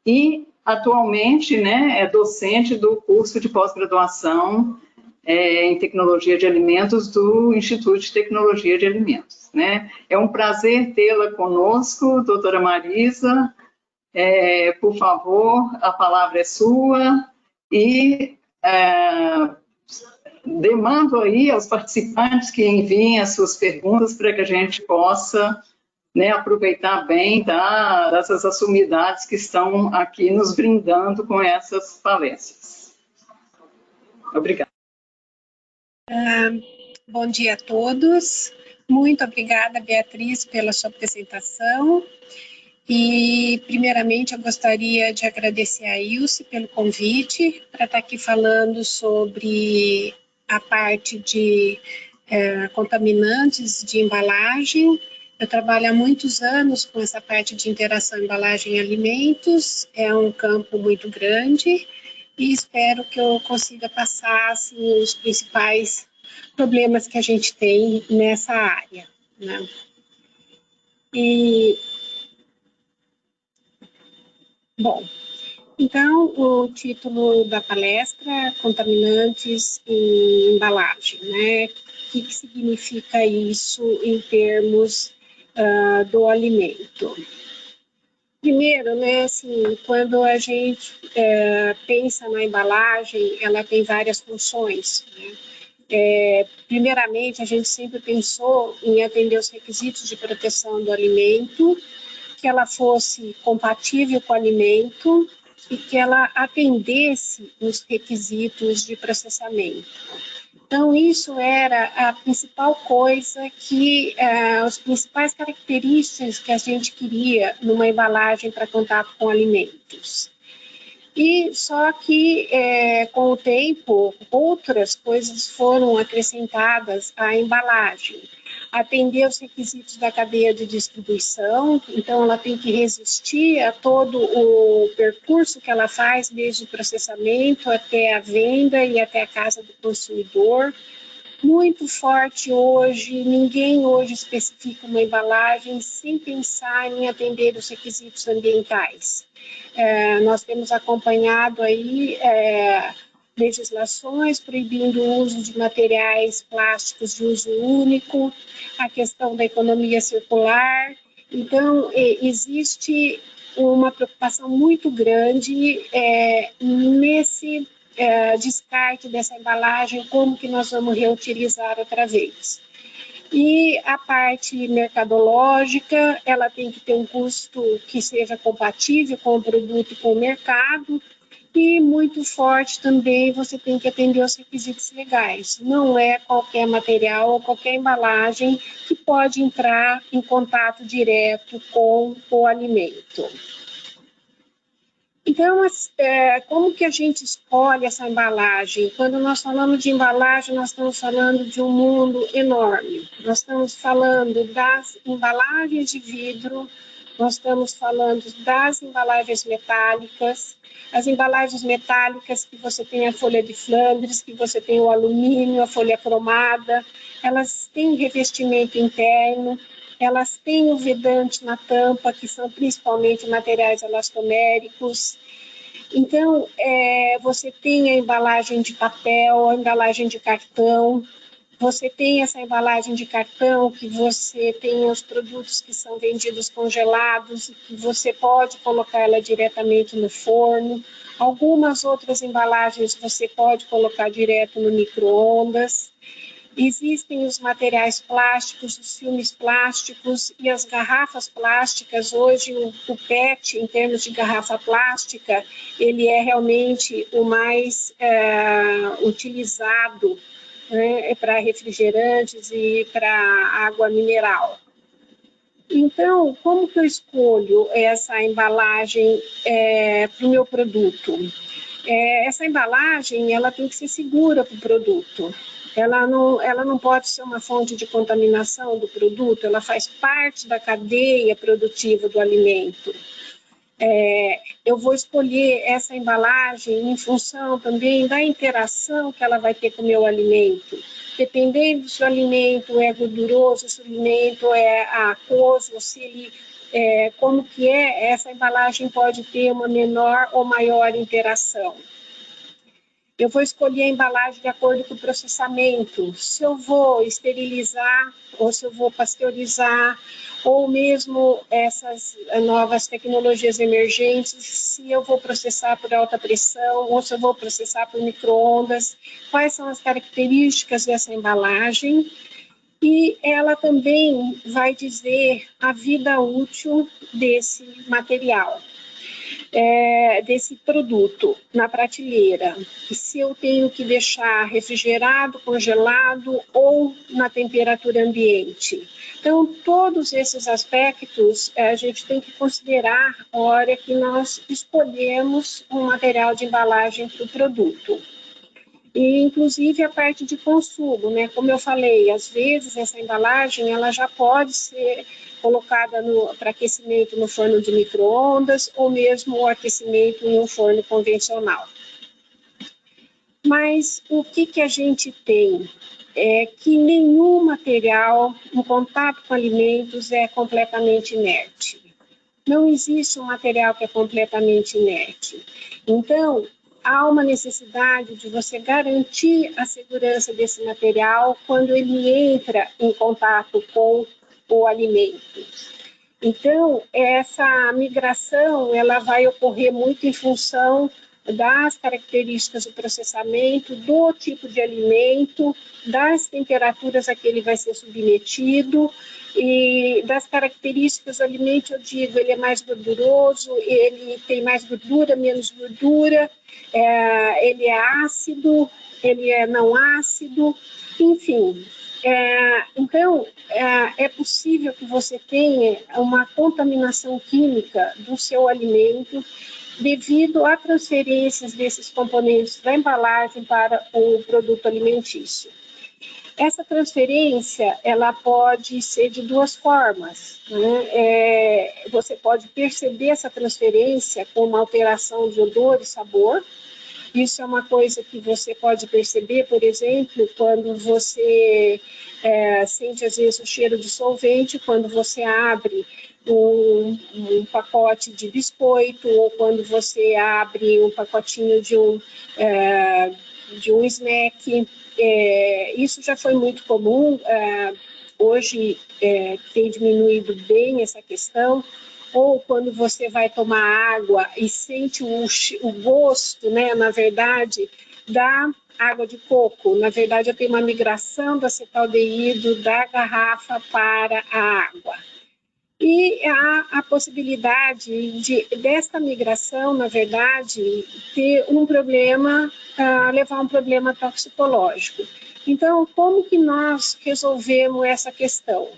e, atualmente, né, é docente do curso de pós-graduação em Tecnologia de Alimentos do Instituto de Tecnologia de Alimentos. Né? É um prazer tê-la conosco, doutora Marisa. Por favor, a palavra é sua e demando aí aos participantes que enviem as suas perguntas para que a gente possa, né, aproveitar bem dessas sumidades que estão aqui nos brindando com essas palestras. Obrigada. Bom dia a todos. Muito obrigada, Beatriz, pela sua apresentação. E, primeiramente, eu gostaria de agradecer a Ilse pelo convite para estar aqui falando sobre a parte de contaminantes de embalagem. Eu trabalho há muitos anos com essa parte de interação embalagem e alimentos, é um campo muito grande e espero que eu consiga passar assim, os principais problemas que a gente tem nessa área. Né? Bom, então, o título da palestra é Contaminantes em Embalagem, né? O que significa isso em termos do alimento? Primeiro, né, assim, quando a gente pensa na embalagem, ela tem várias funções, né? Primeiramente, a gente sempre pensou em atender os requisitos de proteção do alimento, que ela fosse compatível com o alimento e que ela atendesse os requisitos de processamento. Então, isso era a principal coisa as principais características que a gente queria numa embalagem para contato com alimentos. E só que, com o tempo, outras coisas foram acrescentadas à embalagem. Atender os requisitos da cadeia de distribuição, então ela tem que resistir a todo o percurso que ela faz, desde o processamento até a venda e até a casa do consumidor. Muito forte hoje, ninguém hoje especifica uma embalagem sem pensar em atender os requisitos ambientais. Nós temos acompanhado aí legislações proibindo o uso de materiais plásticos de uso único, a questão da economia circular. Então, existe uma preocupação muito grande nesse descarte dessa embalagem, como que nós vamos reutilizar outra vez. E a parte mercadológica, ela tem que ter um custo que seja compatível com o produto e com o mercado, e muito forte também, você tem que atender aos requisitos legais. Não é qualquer material ou qualquer embalagem que pode entrar em contato direto com o alimento. Então, como que a gente escolhe essa embalagem? Quando nós falamos de embalagem, nós estamos falando de um mundo enorme. Nós estamos falando das embalagens de vidro, nós estamos falando das embalagens metálicas, as embalagens metálicas que você tem a folha de Flandres, que você tem o alumínio, a folha cromada, elas têm revestimento interno, elas têm o vedante na tampa, que são principalmente materiais elastoméricos. Então, você tem a embalagem de papel, a embalagem de cartão, você tem essa embalagem de cartão que você tem os produtos que são vendidos congelados, que você pode colocar ela diretamente no forno. Algumas outras embalagens você pode colocar direto no micro-ondas. Existem os materiais plásticos, os filmes plásticos e as garrafas plásticas. Hoje o PET, em termos de garrafa plástica, ele é realmente o mais utilizado, né, para refrigerantes e para água mineral. Então, como que eu escolho essa embalagem para o meu produto? Essa embalagem, ela tem que ser segura para o produto. Ela não pode ser uma fonte de contaminação do produto, ela faz parte da cadeia produtiva do alimento. Eu vou escolher essa embalagem em função também da interação que ela vai ter com o meu alimento. Dependendo se o alimento é gorduroso, se o alimento é aquoso, se ele, como que essa embalagem pode ter uma menor ou maior interação. Eu vou escolher a embalagem de acordo com o processamento, se eu vou esterilizar ou se eu vou pasteurizar, ou mesmo essas novas tecnologias emergentes, se eu vou processar por alta pressão ou se eu vou processar por micro-ondas, quais são as características dessa embalagem. E ela também vai dizer a vida útil desse material. Desse produto na prateleira, se eu tenho que deixar refrigerado, congelado ou na temperatura ambiente. Então, todos esses aspectos a gente tem que considerar na hora que nós escolhemos um material de embalagem para o produto. E, inclusive, a parte de consumo, né? Como eu falei, às vezes essa embalagem ela já pode ser colocada para aquecimento no forno de micro-ondas ou mesmo o aquecimento em um forno convencional. Mas o que a gente tem? É que nenhum material em contato com alimentos é completamente inerte. Não existe um material que é completamente inerte. Então, há uma necessidade de você garantir a segurança desse material quando ele entra em contato com o alimento. Então, essa migração ela vai ocorrer muito em função das características do processamento, do tipo de alimento, das temperaturas a que ele vai ser submetido e das características do alimento. Eu digo, ele é mais gorduroso, ele tem mais gordura, menos gordura, ele é ácido, ele é não ácido, enfim. Então, é possível que você tenha uma contaminação química do seu alimento devido a transferências desses componentes da embalagem para o produto alimentício. Essa transferência, ela pode ser de duas formas, né? Você pode perceber essa transferência com uma alteração de odor e sabor. Isso é uma coisa que você pode perceber, por exemplo, quando você sente, às vezes, o cheiro de solvente, quando você abre um pacote de biscoito, ou quando você abre um pacotinho de um snack. Isso já foi muito comum, hoje tem diminuído bem essa questão. Ou quando você vai tomar água e sente o gosto, né, na verdade, da água de coco. Na verdade, eu tenho uma migração do acetaldeído da garrafa para a água. E há a possibilidade desta migração, na verdade, ter um problema, levar a um problema toxicológico. Então, como que nós resolvemos essa questão?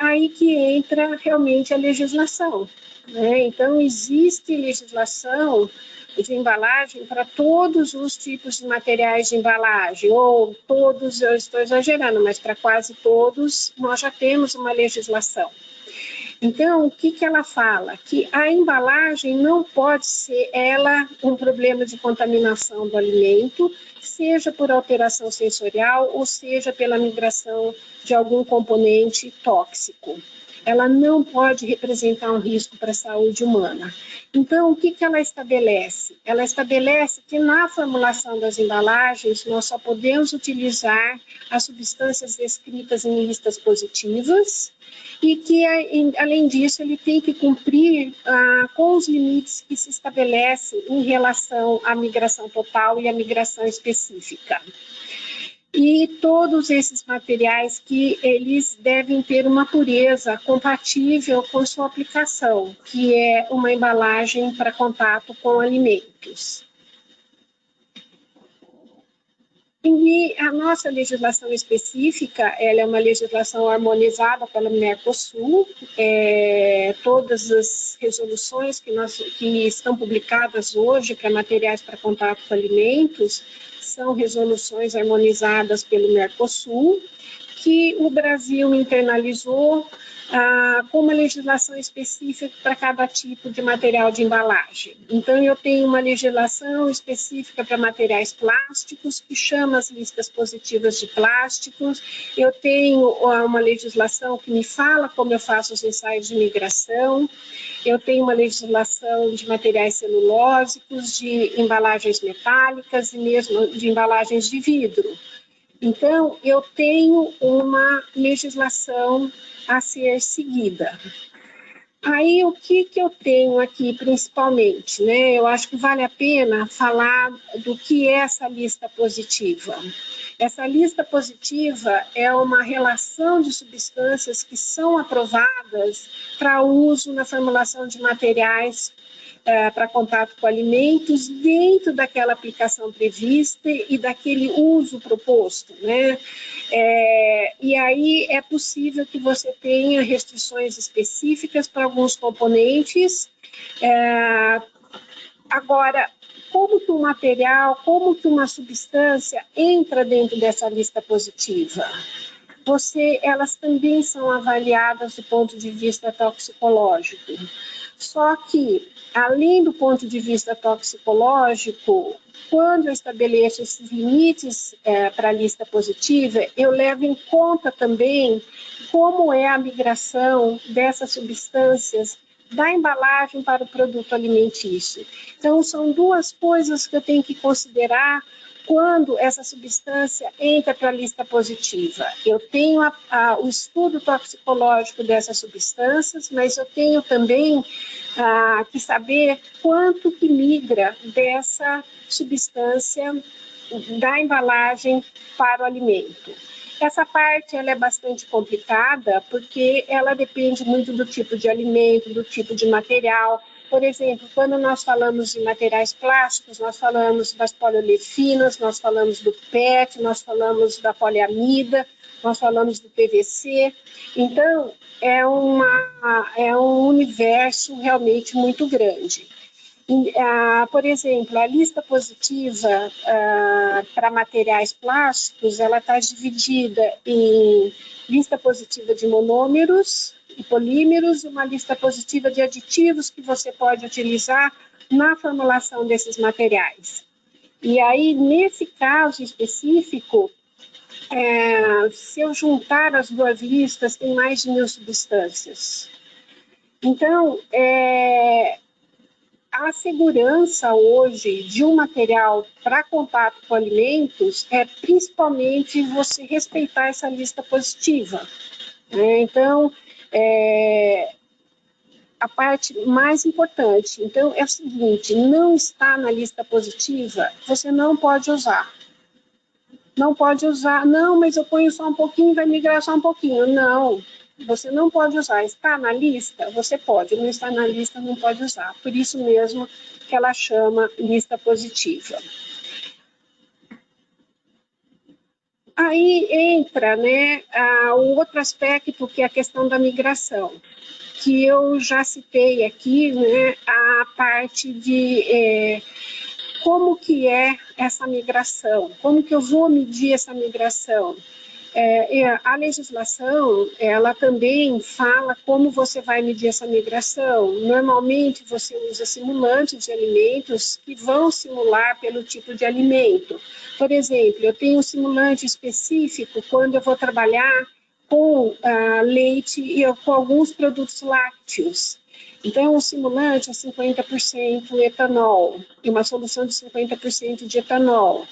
Aí que entra realmente a legislação, né? Então, existe legislação de embalagem para todos os tipos de materiais de embalagem, ou todos, eu estou exagerando, mas para quase todos nós já temos uma legislação. Então, o que ela fala? Que a embalagem não pode ser ela um problema de contaminação do alimento, seja por alteração sensorial ou seja pela migração de algum componente tóxico. Ela não pode representar um risco para a saúde humana. Então, o que ela estabelece? Ela estabelece que na formulação das embalagens nós só podemos utilizar as substâncias descritas em listas positivas e que, além disso, ele tem que cumprir com os limites que se estabelecem em relação à migração total e à migração específica. E todos esses materiais que eles devem ter uma pureza compatível com sua aplicação, que é uma embalagem para contato com alimentos. E a nossa legislação específica, ela é uma legislação harmonizada pela Mercosul, todas as resoluções que estão publicadas hoje para materiais para contato com alimentos, são resoluções harmonizadas pelo Mercosul, que o Brasil internalizou com uma legislação específica para cada tipo de material de embalagem. Então, eu tenho uma legislação específica para materiais plásticos, que chama as listas positivas de plásticos. Eu tenho uma legislação que me fala como eu faço os ensaios de migração. Eu tenho uma legislação de materiais celulósicos, de embalagens metálicas e mesmo de embalagens de vidro. Então, eu tenho uma legislação a ser seguida. Aí, o que eu tenho aqui, principalmente, né? Eu acho que vale a pena falar do que é essa lista positiva. Essa lista positiva é uma relação de substâncias que são aprovadas para uso na formulação de materiais para contato com alimentos dentro daquela aplicação prevista e daquele uso proposto, né? E aí é possível que você tenha restrições específicas para alguns componentes. Agora, como que um material, como que uma substância entra dentro dessa lista positiva? Elas também são avaliadas do ponto de vista toxicológico. Só que, além do ponto de vista toxicológico, quando eu estabeleço esses limites para a lista positiva, eu levo em conta também como é a migração dessas substâncias da embalagem para o produto alimentício. Então, são duas coisas que eu tenho que considerar quando essa substância entra para a lista positiva. Eu tenho o estudo toxicológico dessas substâncias, mas eu tenho também que saber quanto que migra dessa substância da embalagem para o alimento. Essa parte ela é bastante complicada porque ela depende muito do tipo de alimento, do tipo de material. Por exemplo, quando nós falamos de materiais plásticos, nós falamos das poliolefinas, nós falamos do PET, nós falamos da poliamida, nós falamos do PVC. Então, é um universo realmente muito grande. Por exemplo, a lista positiva para materiais plásticos, ela está dividida em lista positiva de monômeros e polímeros, uma lista positiva de aditivos que você pode utilizar na formulação desses materiais. E aí, nesse caso específico, se eu juntar as duas listas, tem mais de 1000 substâncias. Então, a segurança hoje de um material para contato com alimentos é principalmente você respeitar essa lista positiva. Então, a parte mais importante, então, é o seguinte: não está na lista positiva, você não pode usar. Não pode usar, não, mas eu ponho só um pouquinho, vai migrar só um pouquinho. Não, você não pode usar. Está na lista? Você pode. Não está na lista, não pode usar. Por isso mesmo que ela chama lista positiva. Aí entra, né, o outro aspecto, que é a questão da migração, que eu já citei aqui, né, a parte de como que é essa migração, como que eu vou medir essa migração. A legislação, ela também fala como você vai medir essa migração. Normalmente, você usa simulantes de alimentos que vão simular pelo tipo de alimento. Por exemplo, eu tenho um simulante específico quando eu vou trabalhar com leite e com alguns produtos lácteos. Então, o simulante é 50% etanol, e uma solução de 50% de etanol.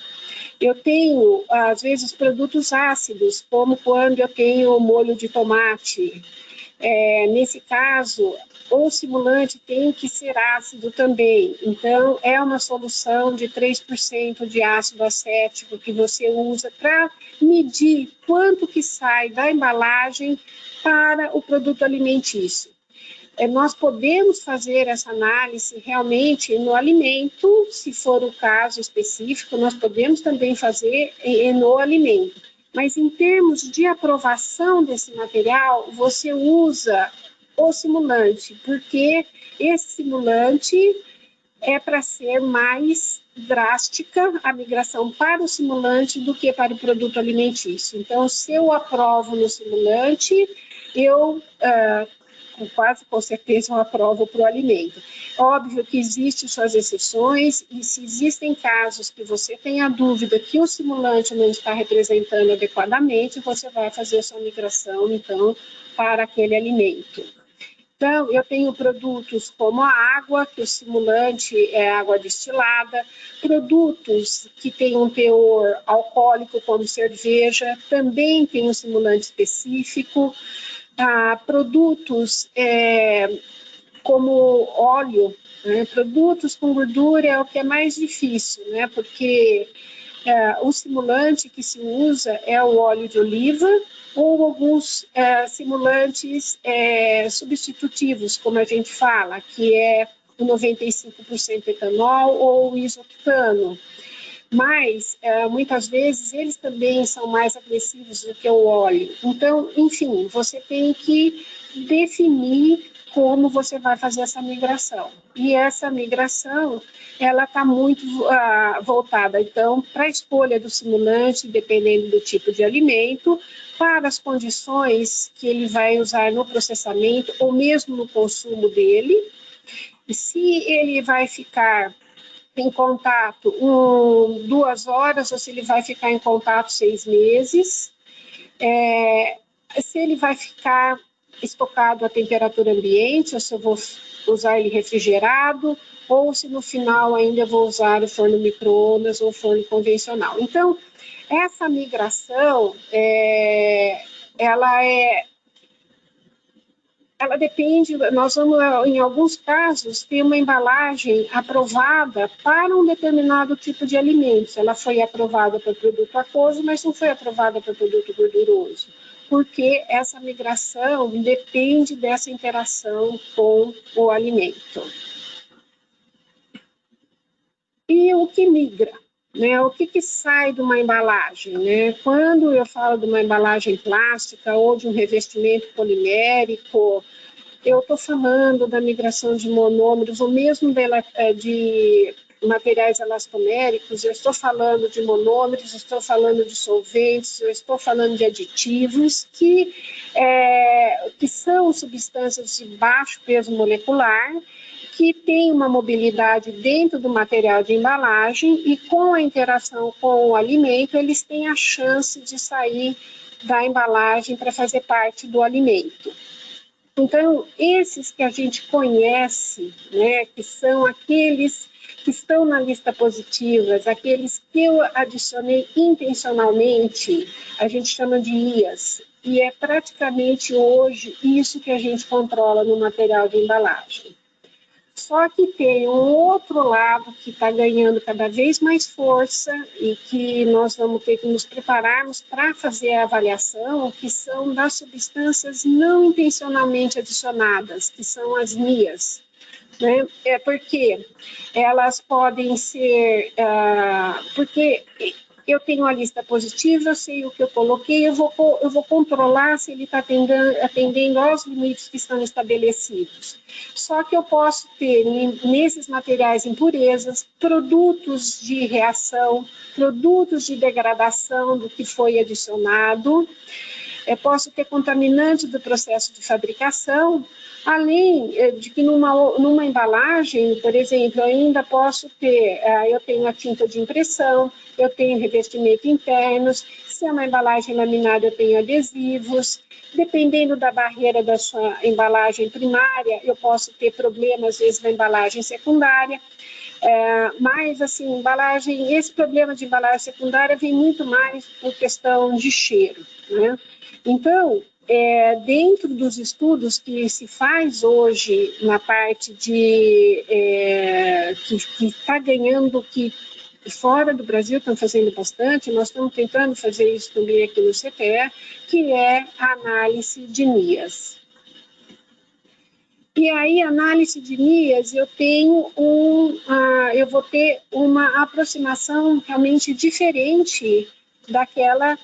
Eu tenho, às vezes, produtos ácidos, como quando eu tenho molho de tomate. Nesse caso, o simulante tem que ser ácido também. Então, é uma solução de 3% de ácido acético que você usa para medir quanto que sai da embalagem para o produto alimentício. Nós podemos fazer essa análise realmente no alimento, se for o caso específico, nós podemos também fazer no alimento. Mas em termos de aprovação desse material, você usa o simulante, porque esse simulante é para ser mais drástica a migração para o simulante do que para o produto alimentício. Então, se eu aprovo no simulante, eu quase com certeza eu aprovo para o alimento. Óbvio que existem suas exceções, e se existem casos que você tenha dúvida que o simulante não está representando adequadamente, você vai fazer a sua migração, então, para aquele alimento. Então, eu tenho produtos como a água, que o simulante é água destilada, produtos que têm um teor alcoólico, como cerveja, também tem um simulante específico. Produtos como óleo, né? Produtos com gordura é o que é mais difícil, né? Porque o simulante que se usa é o óleo de oliva ou alguns simulantes substitutivos, como a gente fala, que é o 95% etanol ou o isoctano. Mas, muitas vezes, eles também são mais agressivos do que o óleo. Então, enfim, você tem que definir como você vai fazer essa migração. E essa migração, ela está muito voltada, então, para a escolha do simulante, dependendo do tipo de alimento, para as condições que ele vai usar no processamento ou mesmo no consumo dele. E se ele vai ficar em contato 2 horas, ou se ele vai ficar em contato 6 meses, se ele vai ficar estocado à temperatura ambiente, ou se eu vou usar ele refrigerado, ou se no final ainda eu vou usar o forno micro-ondas ou forno convencional. Então, essa migração, ela depende, nós vamos, em alguns casos, ter uma embalagem aprovada para um determinado tipo de alimentos. Ela foi aprovada para produto aquoso, mas não foi aprovada para produto gorduroso, porque essa migração depende dessa interação com o alimento. E o que migra? Né, o que sai de uma embalagem? Né? Quando eu falo de uma embalagem plástica ou de um revestimento polimérico, eu estou falando da migração de monômeros, ou mesmo de materiais elastoméricos, eu estou falando de monômeros, eu estou falando de solventes, eu estou falando de aditivos, que são substâncias de baixo peso molecular, que tem uma mobilidade dentro do material de embalagem e com a interação com o alimento, eles têm a chance de sair da embalagem para fazer parte do alimento. Então, esses que a gente conhece, né, que são aqueles que estão na lista positivas, aqueles que eu adicionei intencionalmente, a gente chama de IAS, e é praticamente hoje isso que a gente controla no material de embalagem. Só que tem um outro lado que está ganhando cada vez mais força e que nós vamos ter que nos prepararmos para fazer a avaliação, que são das substâncias não intencionalmente adicionadas, que são as MIAs. Né? Porque elas podem ser... porque eu tenho a lista positiva, eu sei o que eu coloquei, eu vou controlar se ele está atendendo aos limites que estão estabelecidos. Só que eu posso ter nesses materiais impurezas, produtos de reação, produtos de degradação do que foi adicionado, posso ter contaminantes do processo de fabricação, além de que numa embalagem, por exemplo, eu ainda posso ter, eu tenho a tinta de impressão, eu tenho revestimento internos, se é uma embalagem laminada eu tenho adesivos, dependendo da barreira da sua embalagem primária, eu posso ter problemas, às vezes, na embalagem secundária, mas, assim, esse problema de embalagem secundária vem muito mais por questão de cheiro, né? Então, dentro dos estudos que se faz hoje na parte de que está ganhando, que fora do Brasil estão fazendo bastante, nós estamos tentando fazer isso também aqui no CTE, que é a análise de NIAS. E aí, análise de NIAS, eu vou ter uma aproximação realmente diferente daquela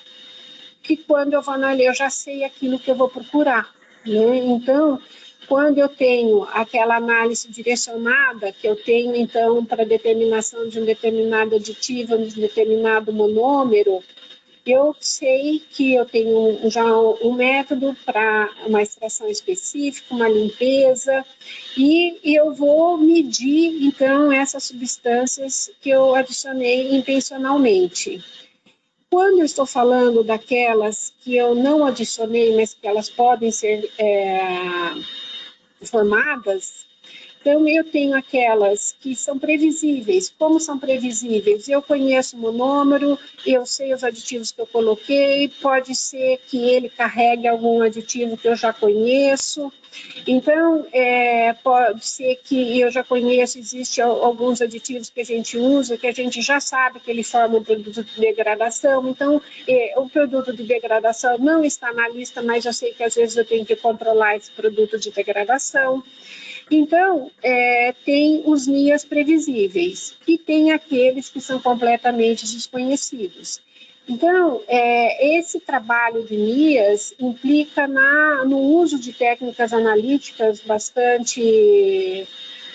que quando eu vou analisar, eu já sei aquilo que eu vou procurar, né? Então, quando eu tenho aquela análise direcionada, que eu tenho, então, para determinação de um determinado aditivo, de um determinado monômero, eu sei que eu tenho já um método para uma extração específica, uma limpeza, e eu vou medir, então, essas substâncias que eu adicionei intencionalmente. Quando eu estou falando daquelas que eu não adicionei, mas que elas podem ser formadas, então eu tenho aquelas que são previsíveis. Como são previsíveis? Eu conheço o monômero, eu sei os aditivos que eu coloquei, pode ser que ele carregue algum aditivo que eu já conheço. Então, pode ser que eu já conheço, existem alguns aditivos que a gente usa, que a gente já sabe que ele forma um produto de degradação. Então, o produto de degradação não está na lista, mas eu sei que às vezes eu tenho que controlar esse produto de degradação. Então, tem os NIAS previsíveis e tem aqueles que são completamente desconhecidos. Então, esse trabalho de NIAS implica no uso de técnicas analíticas bastante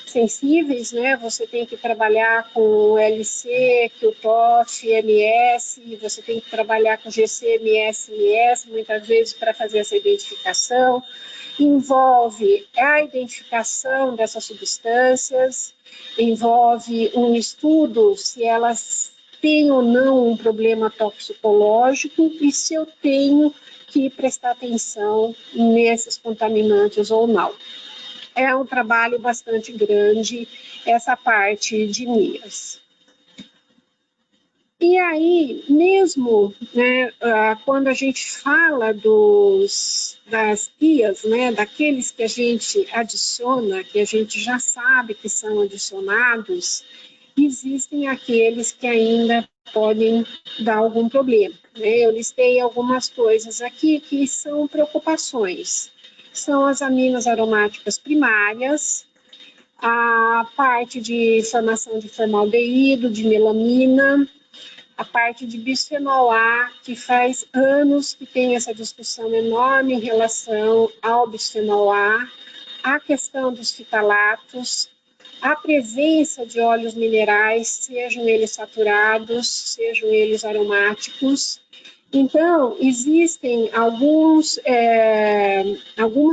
sensíveis, né? Você tem que trabalhar com LC, QTOF, MS, você tem que trabalhar com GC, MS, MS, muitas vezes para fazer essa identificação. Envolve a identificação dessas substâncias, envolve um estudo se elas têm ou não um problema toxicológico e se eu tenho que prestar atenção nesses contaminantes ou não. É um trabalho bastante grande essa parte de NIAS. E aí, mesmo, né, quando a gente fala das guias, né, daqueles que a gente adiciona, que a gente já sabe que são adicionados, existem aqueles que ainda podem dar algum problema, né? Eu listei algumas coisas aqui que são preocupações. São as aminas aromáticas primárias, a parte de formação de formaldeído, de melamina, a parte de bisfenol A, que faz anos que tem essa discussão enorme em relação ao bisfenol A questão dos fitalatos, a presença de óleos minerais, sejam eles saturados, sejam eles aromáticos. Então, existem algumas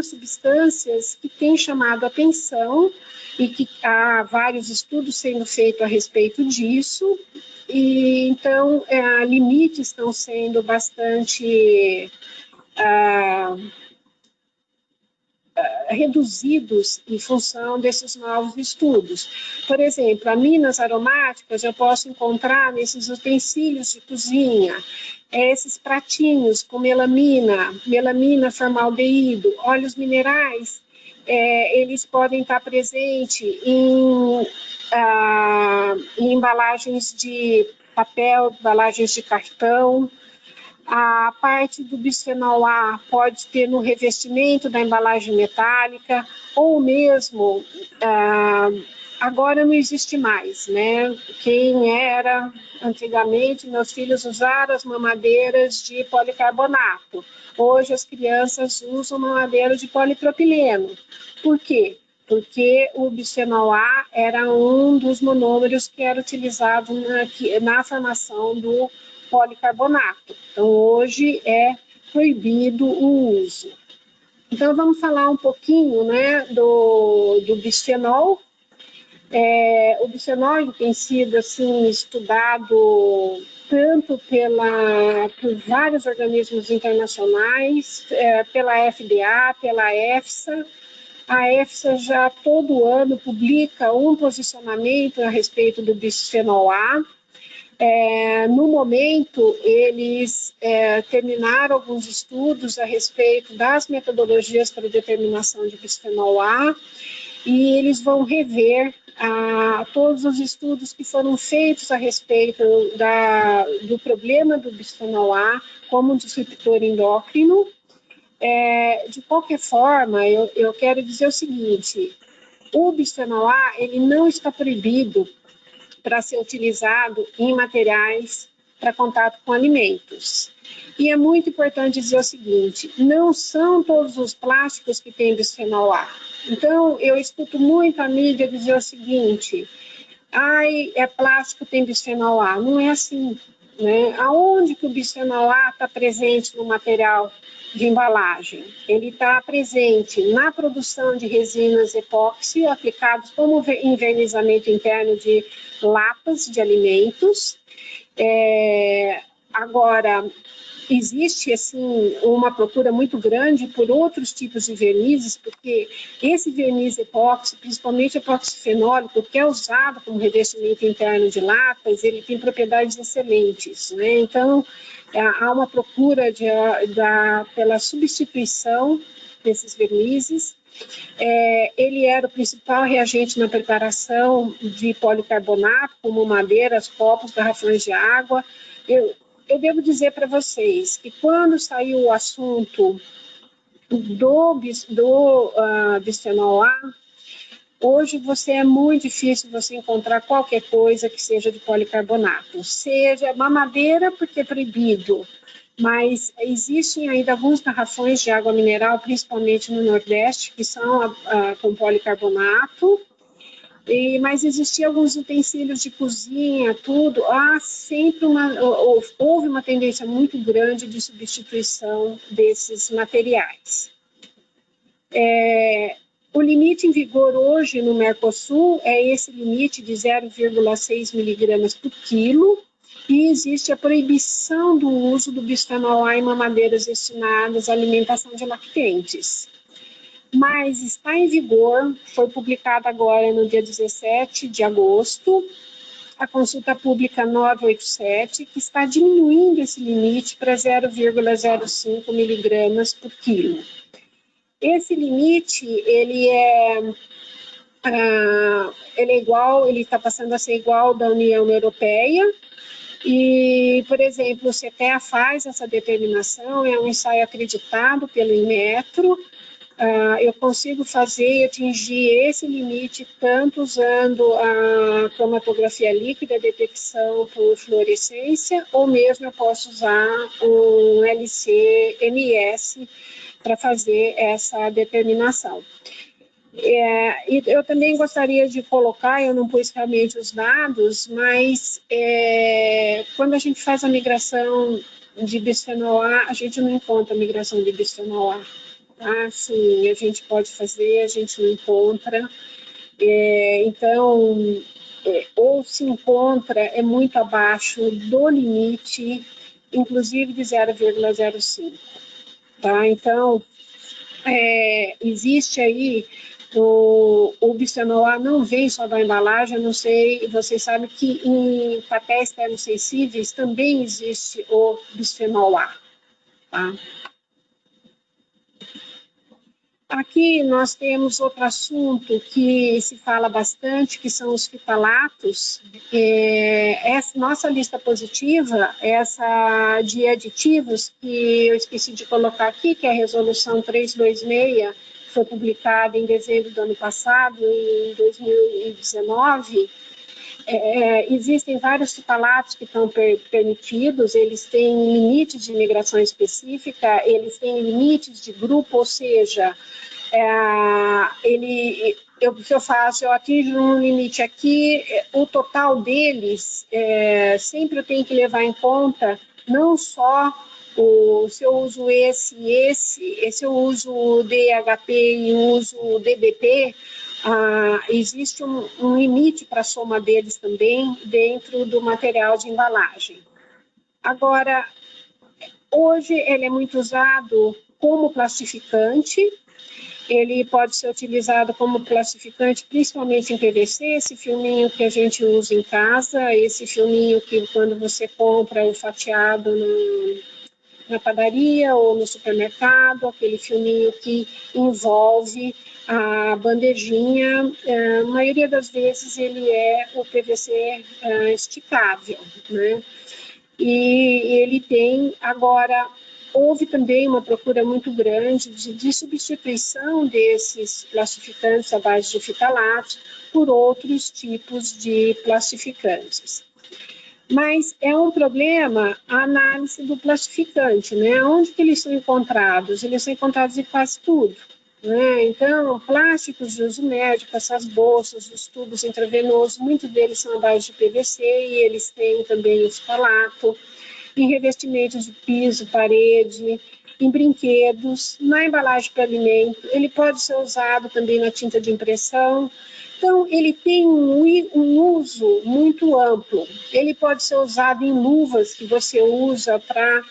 substâncias que têm chamado a atenção e que há vários estudos sendo feitos a respeito disso. E, então, limites estão sendo bastante reduzidos em função desses novos estudos. Por exemplo, aminas aromáticas eu posso encontrar nesses utensílios de cozinha, esses pratinhos com melamina, formaldeído, óleos minerais, eles podem estar presentes em embalagens de papel, embalagens de cartão. A parte do bisfenol A pode ter no revestimento da embalagem metálica, ou mesmo agora não existe mais, né? Quem era antigamente, meus filhos usaram as mamadeiras de policarbonato. Hoje as crianças usam mamadeira de polipropileno. Por quê? Porque o bisfenol A era um dos monômeros que era utilizado na formação do policarbonato. Então, hoje é proibido o uso. Então, vamos falar um pouquinho, né, do bisfenol. O bisfenol tem sido assim, estudado tanto por vários organismos internacionais, pela FDA, pela EFSA. A EFSA já todo ano publica um posicionamento a respeito do bisfenol A. No momento, eles terminaram alguns estudos a respeito das metodologias para determinação de bisfenol A e eles vão rever todos os estudos que foram feitos a respeito do problema do bisfenol A como disruptor endócrino. De qualquer forma, eu quero dizer o seguinte, o bisfenol A ele não está proibido para ser utilizado em materiais para contato com alimentos. E é muito importante dizer o seguinte, não são todos os plásticos que têm bisfenol A. Então, eu escuto muito a mídia dizer o seguinte, plástico tem bisfenol A. Não é assim, né? Aonde que o bisfenol A está presente no material de embalagem? Ele está presente na produção de resinas epóxi aplicadas como envernizamento interno de latas de alimentos. Agora, existe assim uma procura muito grande por outros tipos de vernizes, porque esse verniz epóxi, principalmente epóxi fenólico, que é usado como revestimento interno de latas, ele tem propriedades excelentes, né? Então, há uma procura pela substituição desses vernizes. Ele era o principal reagente na preparação de policarbonato, como madeiras, copos, garrafões de água. Eu devo dizer para vocês que quando saiu o assunto do bisfenol A, hoje é muito difícil você encontrar qualquer coisa que seja de policarbonato. Seja mamadeira, porque é proibido, mas existem ainda alguns garrafões de água mineral, principalmente no Nordeste, que são com policarbonato. Mas existiam alguns utensílios de cozinha, tudo. Houve uma tendência muito grande de substituição desses materiais. O limite em vigor hoje no Mercosul é esse limite de 0,6 miligramas por quilo, e existe a proibição do uso do bisfenol A em mamadeiras destinadas à alimentação de lactentes. Mas está em vigor, foi publicada agora no dia 17 de agosto, a consulta pública 987, que está diminuindo esse limite para 0,05 miligramas por quilo. Esse limite, ele está passando a ser igual ao da União Europeia, e, por exemplo, o CETEA faz essa determinação, é um ensaio acreditado pelo Inmetro. Eu consigo fazer e atingir esse limite tanto usando a cromatografia líquida, detecção por fluorescência, ou mesmo eu posso usar um LC-MS para fazer essa determinação. E eu também gostaria de colocar, eu não pus realmente os dados, mas quando a gente faz a migração de bisfenol A, a gente não encontra a migração de bisfenol A. Sim, a gente pode fazer, a gente não encontra. Então, ou se encontra, é muito abaixo do limite, inclusive de 0,05. Tá? Então, existe aí, o bisfenol A não vem só da embalagem, eu não sei, vocês sabem que em papéis termosensíveis também existe o bisfenol A. Tá? Aqui nós temos outro assunto que se fala bastante, que são os fitalatos. Essa nossa lista positiva, essa de aditivos, que eu esqueci de colocar aqui, que é a resolução 326, foi publicada em dezembro do ano passado, em 2019, existem vários fitalatos que estão permitidos, eles têm limites de migração específica, eles têm limites de grupo, ou seja, o que eu faço, eu atingo um limite aqui, o total deles, sempre eu tenho que levar em conta não só se eu uso se eu uso o DHP e uso o DBP, existe um limite para a soma deles também dentro do material de embalagem. Agora, hoje ele é muito usado como plastificante, ele pode ser utilizado como plastificante, principalmente em PVC, esse filminho que a gente usa em casa, esse filminho que quando você compra o fatiado na padaria ou no supermercado, aquele filminho que envolve a bandejinha, a maioria das vezes ele é o PVC esticável, né? E ele tem, agora, houve também uma procura muito grande de substituição desses plastificantes à base de fitalatos por outros tipos de plastificantes. Mas é um problema a análise do plastificante, né? Onde que eles são encontrados? Eles são encontrados em quase tudo, né? Então, plásticos de uso médico, essas bolsas, os tubos intravenosos, muitos deles são à base de PVC e eles têm também o fitalato, em revestimentos de piso, parede, em brinquedos, na embalagem para alimento, ele pode ser usado também na tinta de impressão. Então, ele tem um uso muito amplo. Ele pode ser usado em luvas que você usa para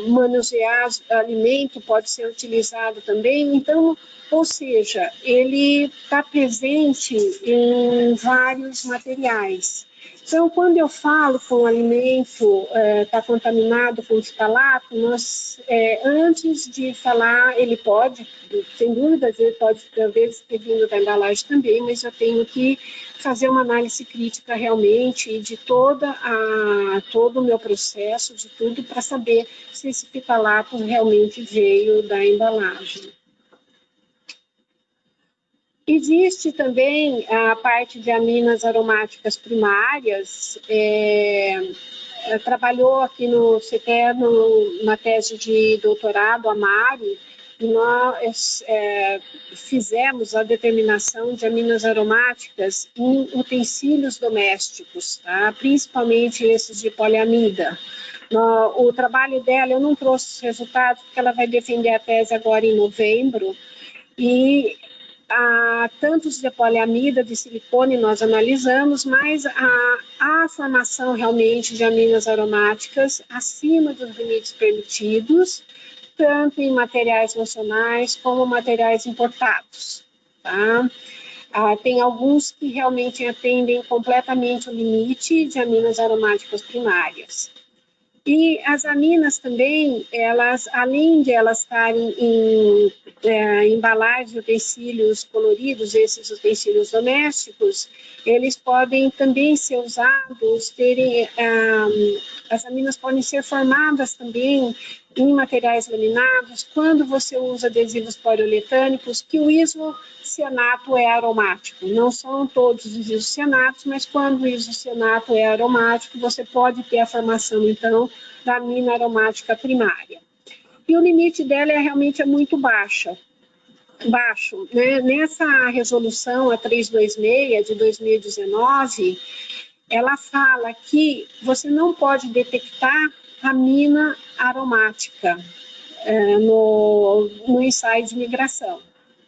manusear alimento, pode ser utilizado também. Então, ou seja, ele está presente em vários materiais. Então, quando eu falo que o alimento está contaminado com fitalato, antes de falar, ele pode, sem dúvida, ele pode, talvez, ter vindo da embalagem também, mas eu tenho que fazer uma análise crítica realmente de todo o meu processo, de tudo, para saber se esse fitalato realmente veio da embalagem. Existe também a parte de aminas aromáticas primárias, trabalhou aqui no CETER, na tese de doutorado, a Mari, e nós fizemos a determinação de aminas aromáticas em utensílios domésticos, tá? Principalmente esses de poliamida. O trabalho dela, eu não trouxe os resultados, porque ela vai defender a tese agora em novembro, e tantos de poliamida, de silicone nós analisamos, mas a formação realmente de aminas aromáticas acima dos limites permitidos, tanto em materiais nacionais como materiais importados, tá? Tem alguns que realmente atendem completamente o limite de aminas aromáticas primárias. E as aminas também, elas, além de elas estarem em embalagens de utensílios coloridos, esses utensílios domésticos, eles podem também ser usados, as aminas podem ser formadas também em materiais laminados, quando você usa adesivos poliuretânicos, que o isocianato é aromático. Não são todos os isocianatos, mas quando o isocianato é aromático, você pode ter a formação, então, da amina aromática primária. E o limite dela realmente muito baixo, né? Nessa resolução, a 326 de 2019, ela fala que você não pode detectar amina aromática no ensaio de migração.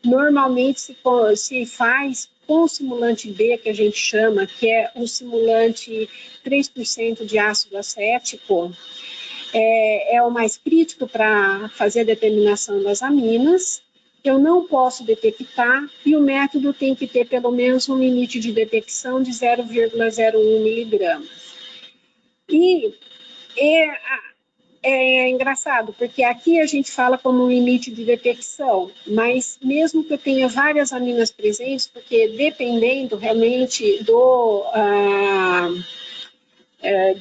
Normalmente se faz com o simulante B, que a gente chama, que é o simulante 3% de ácido acético, é o mais crítico para fazer a determinação das aminas. Eu não posso detectar e o método tem que ter pelo menos um limite de detecção de 0,01 miligramas. E é engraçado, porque aqui a gente fala como um limite de detecção, mas mesmo que eu tenha várias aminas presentes, porque dependendo realmente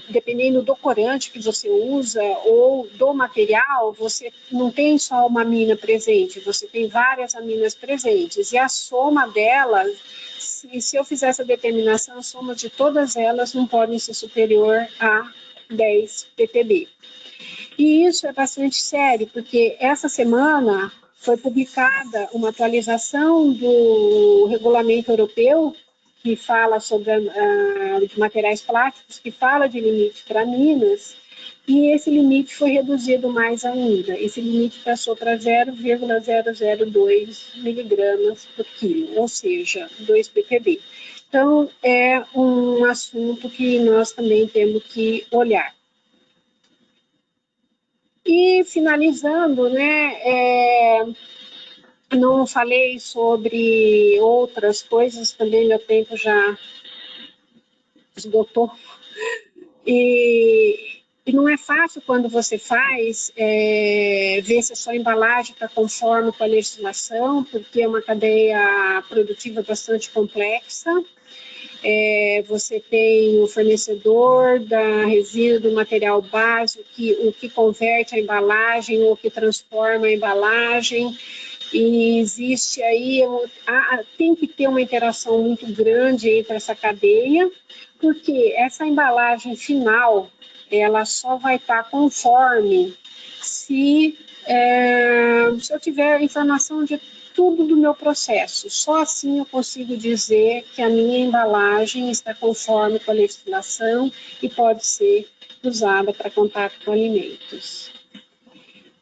dependendo do corante que você usa ou do material, você não tem só uma amina presente, você tem várias aminas presentes. E a soma delas, se eu fizer essa determinação, a soma de todas elas não podem ser superior a 10 ppb. E isso é bastante sério, porque essa semana foi publicada uma atualização do regulamento europeu que fala sobre materiais plásticos, que fala de limite para aminas, e esse limite foi reduzido mais ainda. Esse limite passou para 0,002 miligramas por quilo, ou seja, 2 ppb. Então, é um assunto que nós também temos que olhar. E, finalizando, né, não falei sobre outras coisas, também meu tempo já esgotou. E não é fácil quando você faz ver se a sua embalagem está conforme com a legislação, porque é uma cadeia produtiva bastante complexa. Você tem o fornecedor da resina, do material básico, o que converte a embalagem ou que transforma a embalagem. E existe aí, tem que ter uma interação muito grande entre essa cadeia, porque essa embalagem final, ela só vai estar conforme se eu tiver informação de tudo do meu processo. Só assim eu consigo dizer que a minha embalagem está conforme com a legislação e pode ser usada para contato com alimentos.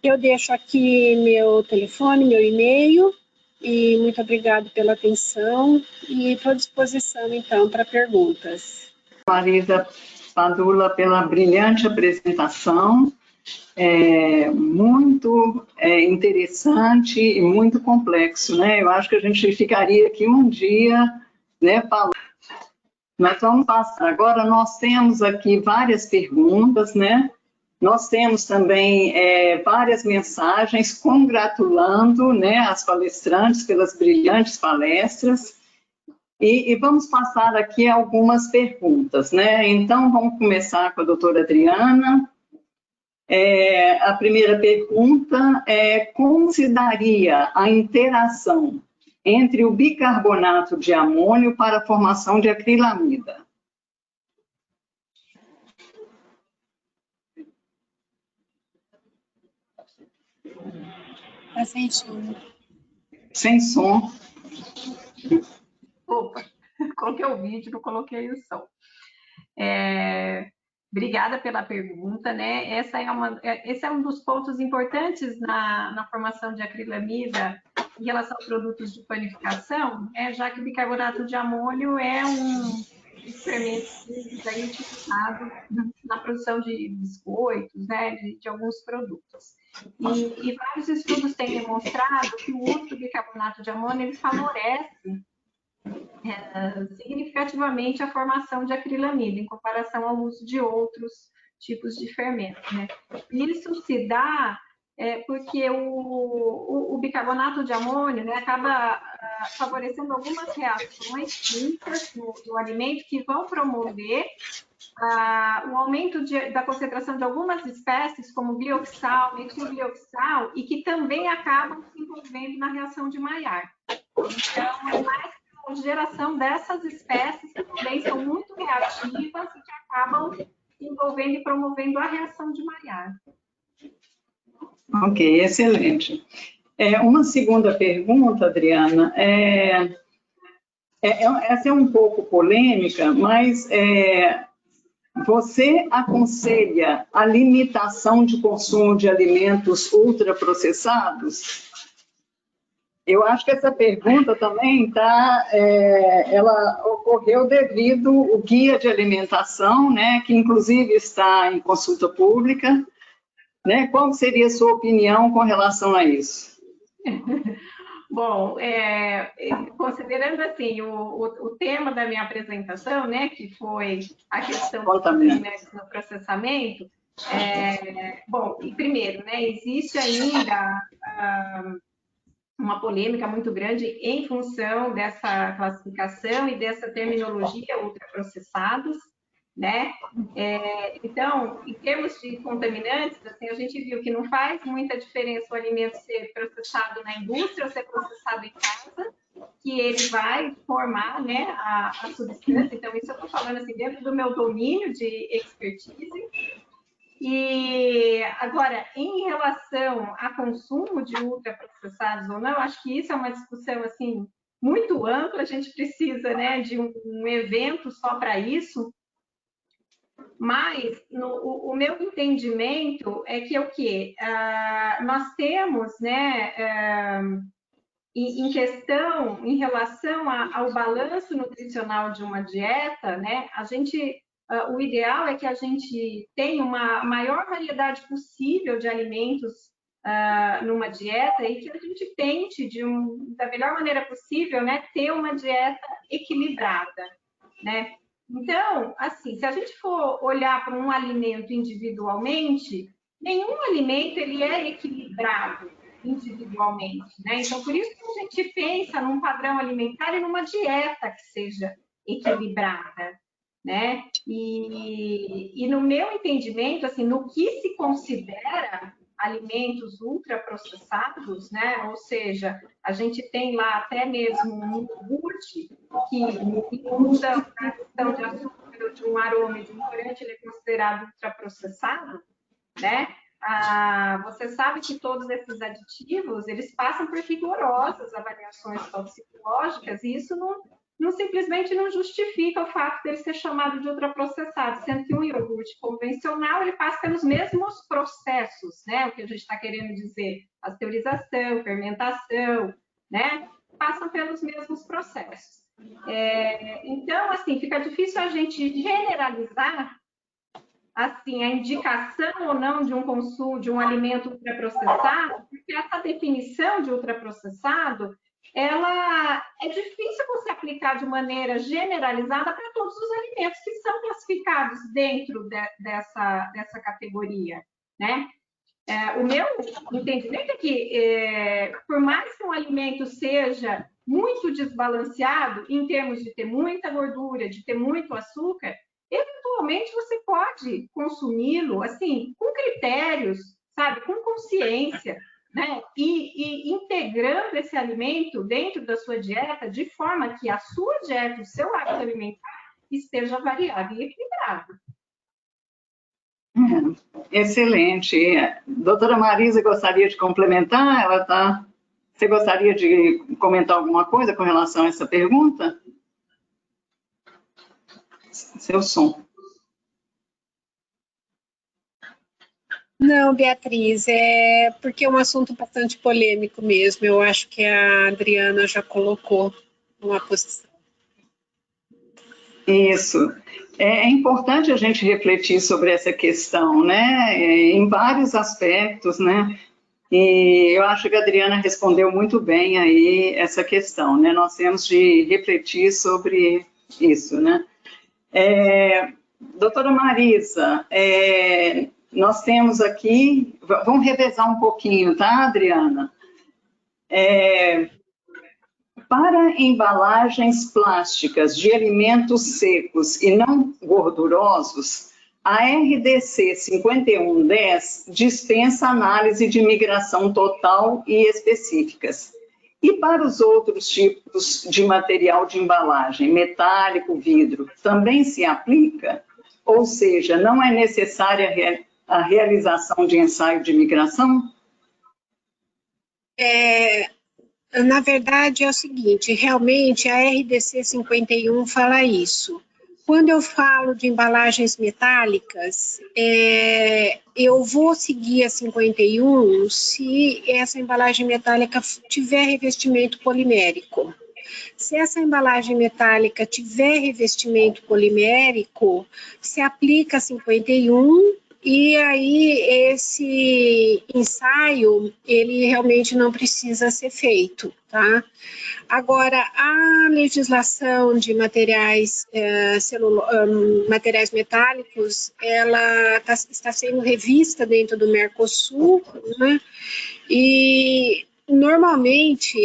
Eu deixo aqui meu telefone, meu e-mail, e muito obrigado pela atenção e estou à disposição, então, para perguntas. Marisa Padula, pela brilhante apresentação, muito interessante e muito complexo, né? Eu acho que a gente ficaria aqui um dia, né, falando. Mas vamos passar. Agora nós temos aqui várias perguntas, né? Nós temos também várias mensagens congratulando, né, as palestrantes pelas brilhantes palestras. E vamos passar aqui algumas perguntas, né? Então, vamos começar com a doutora Adriana. A primeira pergunta é: como se daria a interação entre o bicarbonato de amônio para a formação de acrilamida? Tá sem som. Sem som. Opa, coloquei o vídeo, não coloquei o som. Obrigada pela pergunta, né? Esse é um dos pontos importantes na formação de acrilamida em relação a produtos de panificação, já que o bicarbonato de amônio é um fermento utilizado na produção de biscoitos, né? De alguns produtos. E vários estudos têm demonstrado que o uso do bicarbonato de amônio ele favorece significativamente a formação de acrilamida em comparação ao uso de outros tipos de fermento, né? Isso se dá porque o bicarbonato de amônio, né, acaba favorecendo algumas reações químicas no alimento que vão promover o aumento da concentração de algumas espécies, como glioxal, metilglioxal, e que também acabam se envolvendo na reação de Maillard. Então, é mais a geração dessas espécies que também são muito reativas e que acabam envolvendo e promovendo a reação de Maillard. Ok, excelente. Uma segunda pergunta, Adriana, essa é um pouco polêmica, mas você aconselha a limitação de consumo de alimentos ultraprocessados? Eu acho que essa pergunta também ela ocorreu devido ao guia de alimentação, né, que inclusive está em consulta pública, né? Qual seria a sua opinião com relação a isso? Bom, considerando assim o tema da minha apresentação, né, que foi a questão dos contaminantes no processamento, bom, e primeiro, né, existe ainda uma polêmica muito grande em função dessa classificação e dessa terminologia ultraprocessados, né? Então, em termos de contaminantes, assim, a gente viu que não faz muita diferença o alimento ser processado na indústria ou ser processado em casa, que ele vai formar, né, a substância. Então, isso eu estou falando assim, dentro do meu domínio de expertise. E agora, em relação a consumo de ultraprocessados ou não, acho que isso é uma discussão assim muito ampla. A gente precisa, né, de um evento só para isso. Mas o meu entendimento é que é o quê? Nós temos, né, em questão, em relação ao balanço nutricional de uma dieta, né, o ideal é que a gente tenha uma maior variedade possível de alimentos numa dieta e que a gente tente, da melhor maneira possível, né, ter uma dieta equilibrada, né? Então, assim, se a gente for olhar para um alimento individualmente, nenhum alimento ele é equilibrado individualmente, né? Então, por isso que a gente pensa num padrão alimentar e numa dieta que seja equilibrada, né? E no meu entendimento, assim, no que se considera alimentos ultraprocessados, né? Ou seja, a gente tem lá até mesmo um iogurte que, em função da questão de açúcar, de um aroma, de um corante, ele é considerado ultraprocessado, né? Você sabe que todos esses aditivos, eles passam por rigorosas avaliações toxicológicas e isso não simplesmente não justifica o fato dele ser chamado de ultraprocessado, sendo que um iogurte convencional, ele passa pelos mesmos processos, né? O que a gente está querendo dizer, pasteurização, fermentação, né? Passam pelos mesmos processos. Então, assim, fica difícil a gente generalizar assim, a indicação ou não de um consumo de um alimento ultraprocessado, porque essa definição de ultraprocessado, ela é difícil você aplicar de maneira generalizada para todos os alimentos que são classificados dentro dessa categoria, né? O meu entendimento é que, por mais que um alimento seja muito desbalanceado, em termos de ter muita gordura, de ter muito açúcar, eventualmente você pode consumi-lo, assim, com critérios, sabe, com consciência, né? E integrando esse alimento dentro da sua dieta, de forma que a sua dieta, o seu hábito alimentar, esteja variado e equilibrado. Excelente. Doutora Marisa gostaria de complementar? Você gostaria de comentar alguma coisa com relação a essa pergunta? Seu som. Não, Beatriz, porque é um assunto bastante polêmico mesmo. Eu acho que a Adriana já colocou uma posição. Isso. É importante a gente refletir sobre essa questão, né? Em vários aspectos, né? E eu acho que a Adriana respondeu muito bem aí essa questão, né? Nós temos de refletir sobre isso, né? Doutora Marisa, nós temos aqui, vamos revezar um pouquinho, tá, Adriana? Para embalagens plásticas de alimentos secos e não gordurosos, a RDC 5110 dispensa análise de migração total e específicas. E para os outros tipos de material de embalagem, metálico, vidro, também se aplica? Ou seja, não é necessária a realização de ensaio de migração? Na verdade, é o seguinte, realmente a RDC 51 fala isso. Quando eu falo de embalagens metálicas, eu vou seguir a 51 se essa embalagem metálica tiver revestimento polimérico. Se essa embalagem metálica tiver revestimento polimérico, se aplica a 51 e aí esse ensaio, ele realmente não precisa ser feito, tá? Agora, a legislação de materiais, materiais metálicos, ela está sendo revista dentro do Mercosul, né? E normalmente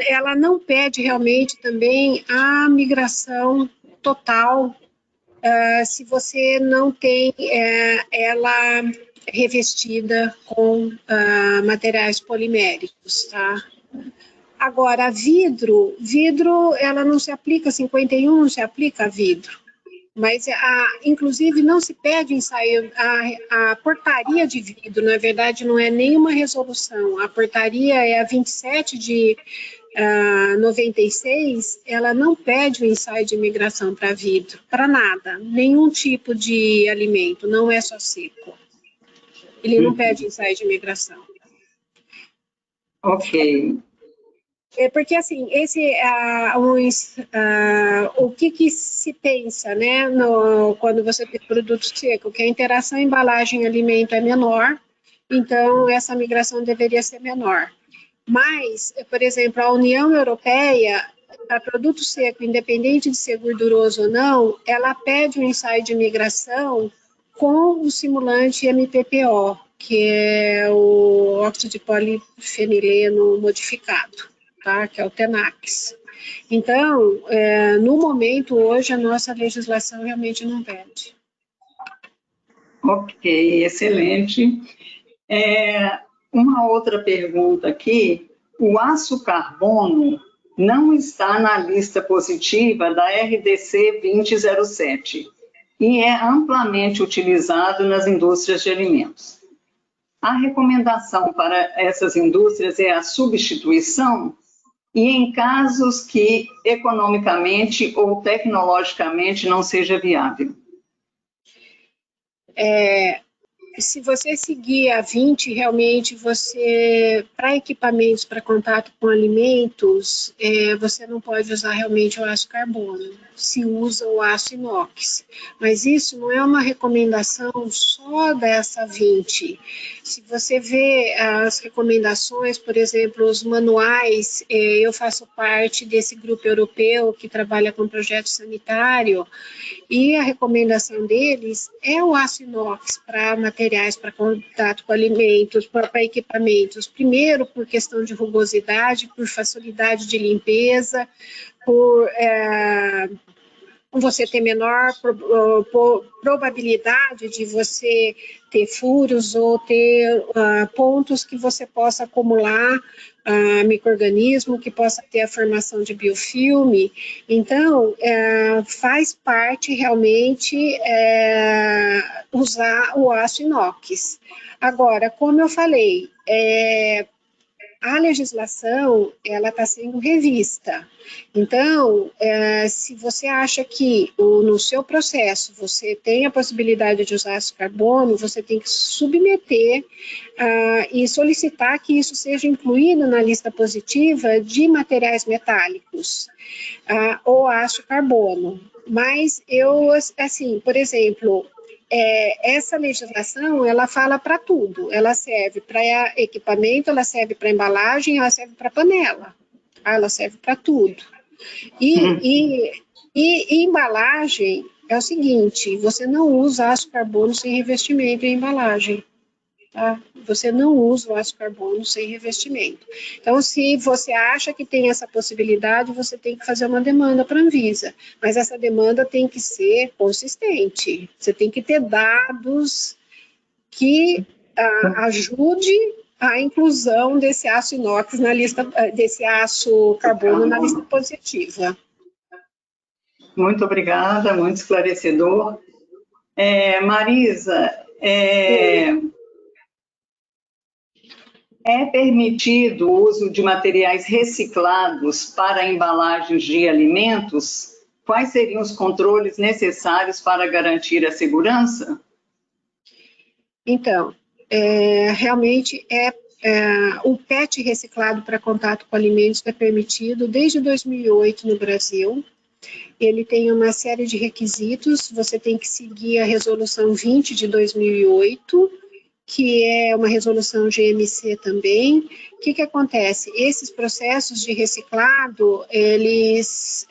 ela não pede realmente também a migração total, se você não tem ela revestida com materiais poliméricos, tá? Agora, vidro, ela não se aplica, 51 não se aplica a vidro, mas inclusive não se pede ensaio, a portaria de vidro, na verdade não é nenhuma resolução, a portaria é a 27 de 96, ela não pede o ensaio de migração para vidro, para nada, nenhum tipo de alimento, não é só seco. Ele não pede ensaio de migração. Ok. Porque, assim, o que se pensa, né, quando você tem produto seco, que a interação embalagem-alimento é menor, então essa migração deveria ser menor. Mas, por exemplo, a União Europeia, para produto seco, independente de ser gorduroso ou não, ela pede um ensaio de migração com o simulante MPPO, que é o óxido de polifenileno modificado, tá? Que é o TENAX. Então, no momento, hoje, a nossa legislação realmente não pede. Ok, excelente. Uma outra pergunta aqui, o aço carbono não está na lista positiva da RDC 2007 e é amplamente utilizado nas indústrias de alimentos. A recomendação para essas indústrias é a substituição e em casos que economicamente ou tecnologicamente não seja viável. Se você seguir a 20, realmente para equipamentos para contato com alimentos, você não pode usar realmente o aço carbono, se usa o aço inox. Mas isso não é uma recomendação só dessa 20. Se você vê as recomendações, por exemplo, os manuais, eu faço parte desse grupo europeu que trabalha com projeto sanitário, e a recomendação deles é o aço inox para materiais para contato com alimentos, para equipamentos. Primeiro, por questão de rugosidade, por facilidade de limpeza, por você ter menor probabilidade de você ter furos ou ter pontos que você possa acumular micro-organismo, que possa ter a formação de biofilme. Então, faz parte realmente usar o aço inox. Agora, como eu falei, a legislação, ela está sendo revista. Então, se você acha que no seu processo você tem a possibilidade de usar aço carbono, você tem que submeter e solicitar que isso seja incluído na lista positiva de materiais metálicos, ou aço carbono. Mas assim, por exemplo, essa legislação, ela fala para tudo, ela serve para equipamento, ela serve para embalagem, ela serve para panela, ela serve para tudo. E embalagem é o seguinte, você não usa aço carbono sem revestimento em embalagem, tá? Você não usa o aço carbono sem revestimento. Então, se você acha que tem essa possibilidade, você tem que fazer uma demanda para a Anvisa, mas essa demanda tem que ser consistente. Você tem que ter dados que ajude a inclusão desse aço inox na lista, desse aço carbono na lista positiva. Muito obrigada, muito esclarecedor. Marisa, é permitido o uso de materiais reciclados para embalagens de alimentos? Quais seriam os controles necessários para garantir a segurança? Então, realmente o PET reciclado para contato com alimentos é permitido desde 2008 no Brasil. Ele tem uma série de requisitos, você tem que seguir a resolução 20 de 2008, que é uma resolução GMC também. O que acontece? Esses processos de reciclado, eles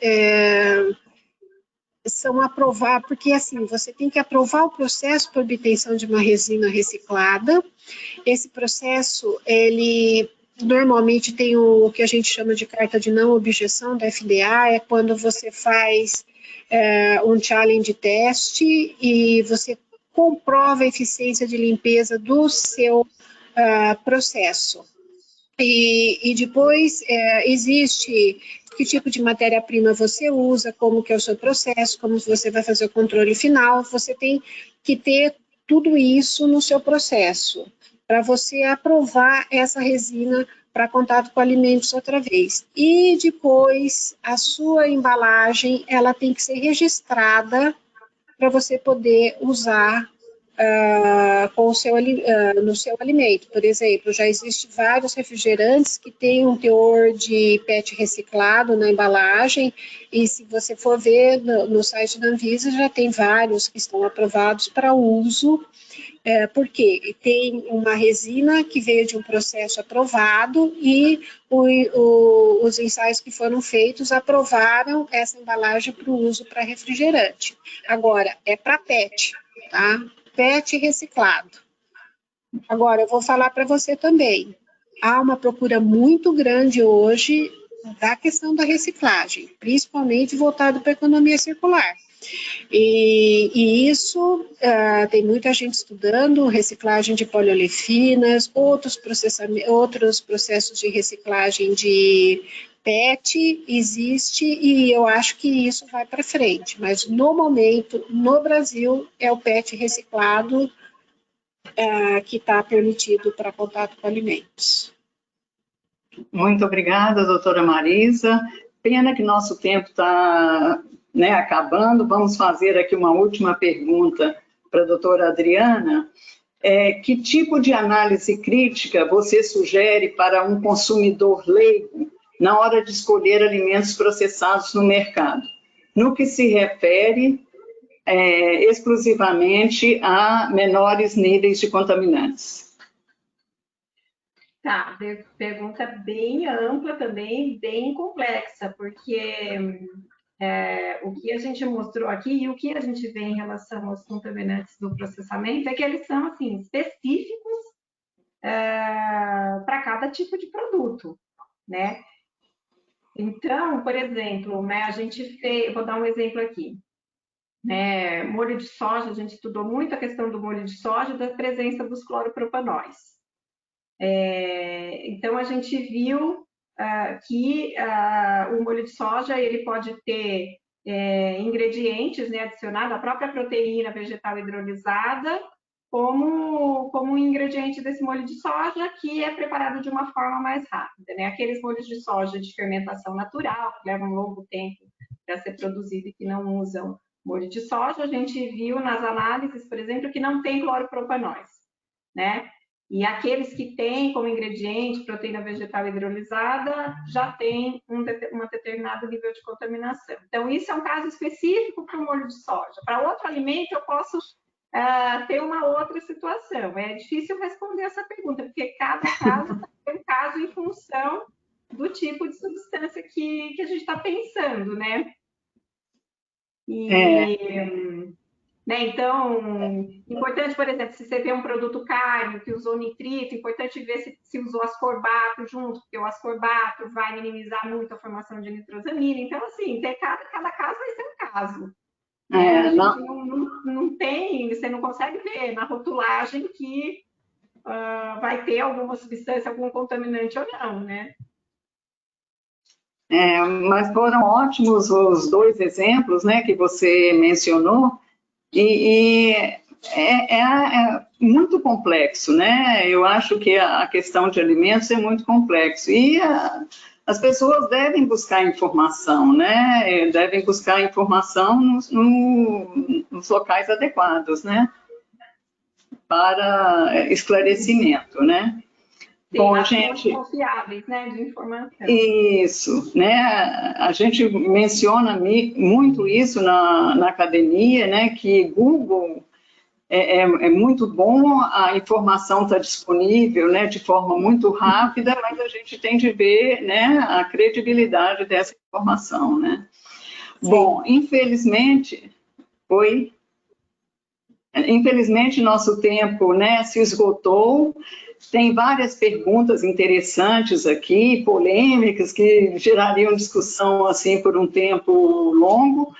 são aprovados, porque assim, você tem que aprovar o processo para obtenção de uma resina reciclada. Esse processo, ele Normalmente tem o que a gente chama de carta de não objeção da FDA, é quando você faz um challenge teste e você comprova a eficiência de limpeza do seu processo. E depois existe que tipo de matéria-prima você usa, como que é o seu processo, como você vai fazer o controle final, você tem que ter tudo isso no seu processo, para você aprovar essa resina para contato com alimentos outra vez. E depois, a sua embalagem, ela tem que ser registrada para você poder usar no seu alimento. Por exemplo, já existem vários refrigerantes que têm um teor de PET reciclado na embalagem, e se você for ver no site da Anvisa, já tem vários que estão aprovados para uso, porque tem uma resina que veio de um processo aprovado e os ensaios que foram feitos aprovaram essa embalagem para o uso para refrigerante. Agora, é para PET, tá? PET reciclado. Agora, eu vou falar para você também, há uma procura muito grande hoje da questão da reciclagem, principalmente voltado para a economia circular. E isso, tem muita gente estudando, reciclagem de poliolefinas, outros processos de reciclagem de PET existe, e eu acho que isso vai para frente, mas no momento, no Brasil, é o PET reciclado que está permitido para contato com alimentos. Muito obrigada, doutora Marisa. Pena que nosso tempo está acabando. Vamos fazer aqui uma última pergunta para a doutora Adriana. Que tipo de análise crítica você sugere para um consumidor leigo na hora de escolher alimentos processados no mercado, no que se refere exclusivamente a menores níveis de contaminantes? Tá, pergunta bem ampla também, bem complexa, porque o que a gente mostrou aqui e o que a gente vê em relação aos contaminantes do processamento é que eles são, assim, específicos para cada tipo de produto, né? Então, por exemplo, né, a gente fez, vou dar um exemplo aqui, né, molho de soja, a gente estudou muito a questão do molho de soja e da presença dos cloropropanóis. Então, a gente viu que o molho de soja ele pode ter ingredientes, né, adicionados, a própria proteína vegetal hidrolisada, como um ingrediente desse molho de soja, que é preparado de uma forma mais rápida, né? Aqueles molhos de soja de fermentação natural, que levam um longo tempo para ser produzido e que não usam molho de soja, a gente viu nas análises, por exemplo, que não tem cloropropanóis, né? E aqueles que têm como ingrediente proteína vegetal hidrolisada já tem um determinado nível de contaminação. Então, isso é um caso específico para o molho de soja. Para outro alimento, eu posso ter uma outra situação. É difícil responder essa pergunta, porque cada caso é um caso em função do tipo de substância que a gente está pensando, né? Né? Então, importante, por exemplo, se você vê um produto carne que usou nitrito, importante ver se usou ascorbato junto, porque o ascorbato vai minimizar muito a formação de nitrosamina. Então, assim, cada caso vai ser um caso. Não tem, você não consegue ver na rotulagem que vai ter alguma substância, algum contaminante ou não, né? Mas foram ótimos os dois exemplos, né, que você mencionou, e é muito complexo, né? Eu acho que a questão de alimentos é muito complexo, e as pessoas devem buscar informação, né? Devem buscar informação nos locais adequados, né? Para esclarecimento, né? Tem bom, gente, confiáveis, né, de informação. Isso, né? A gente menciona muito isso na academia, né? Que Google é muito bom, a informação está disponível, né? De forma muito rápida, mas a gente tem de ver, né? A credibilidade dessa informação, né? Sim. Bom, infelizmente, Infelizmente, nosso tempo, né, se esgotou. Tem várias perguntas interessantes aqui, polêmicas, que gerariam discussão assim por um tempo longo,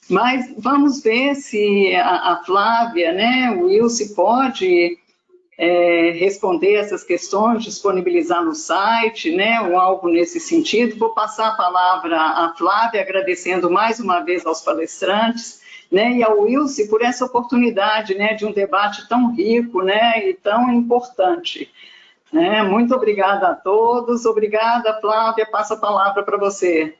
mas vamos ver se a Flávia, né, o Wilson pode responder essas questões, disponibilizar no site, né, ou algo nesse sentido. Vou passar a palavra à Flávia, agradecendo mais uma vez aos palestrantes, né, e ao Wilson por essa oportunidade, né, de um debate tão rico, né, e tão importante. Muito obrigada a todos. Obrigada, Flávia. Passo a palavra para você.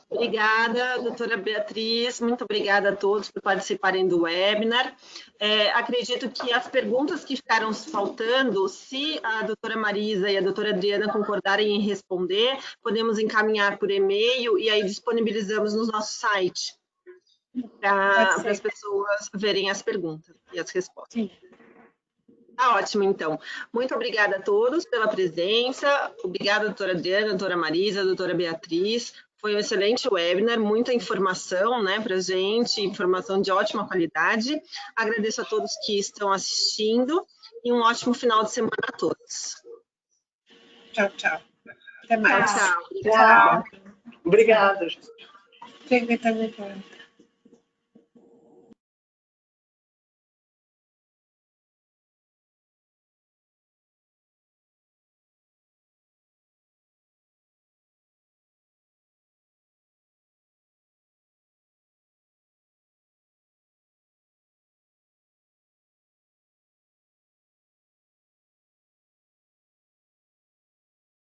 Obrigada, doutora Beatriz, muito obrigada a todos por participarem do webinar. Acredito que as perguntas que ficaram faltando, se a doutora Marisa e a doutora Adriana concordarem em responder, podemos encaminhar por e-mail e aí disponibilizamos no nosso site para as pessoas verem as perguntas e as respostas. Sim. Tá ótimo, então. Muito obrigada a todos pela presença. Obrigada, doutora Adriana, doutora Marisa, doutora Beatriz. Foi um excelente webinar, muita informação, né, para a gente, informação de ótima qualidade. Agradeço a todos que estão assistindo e um ótimo final de semana a todos. Tchau, tchau. Até mais. Tchau. Tchau. Obrigada. Obrigada.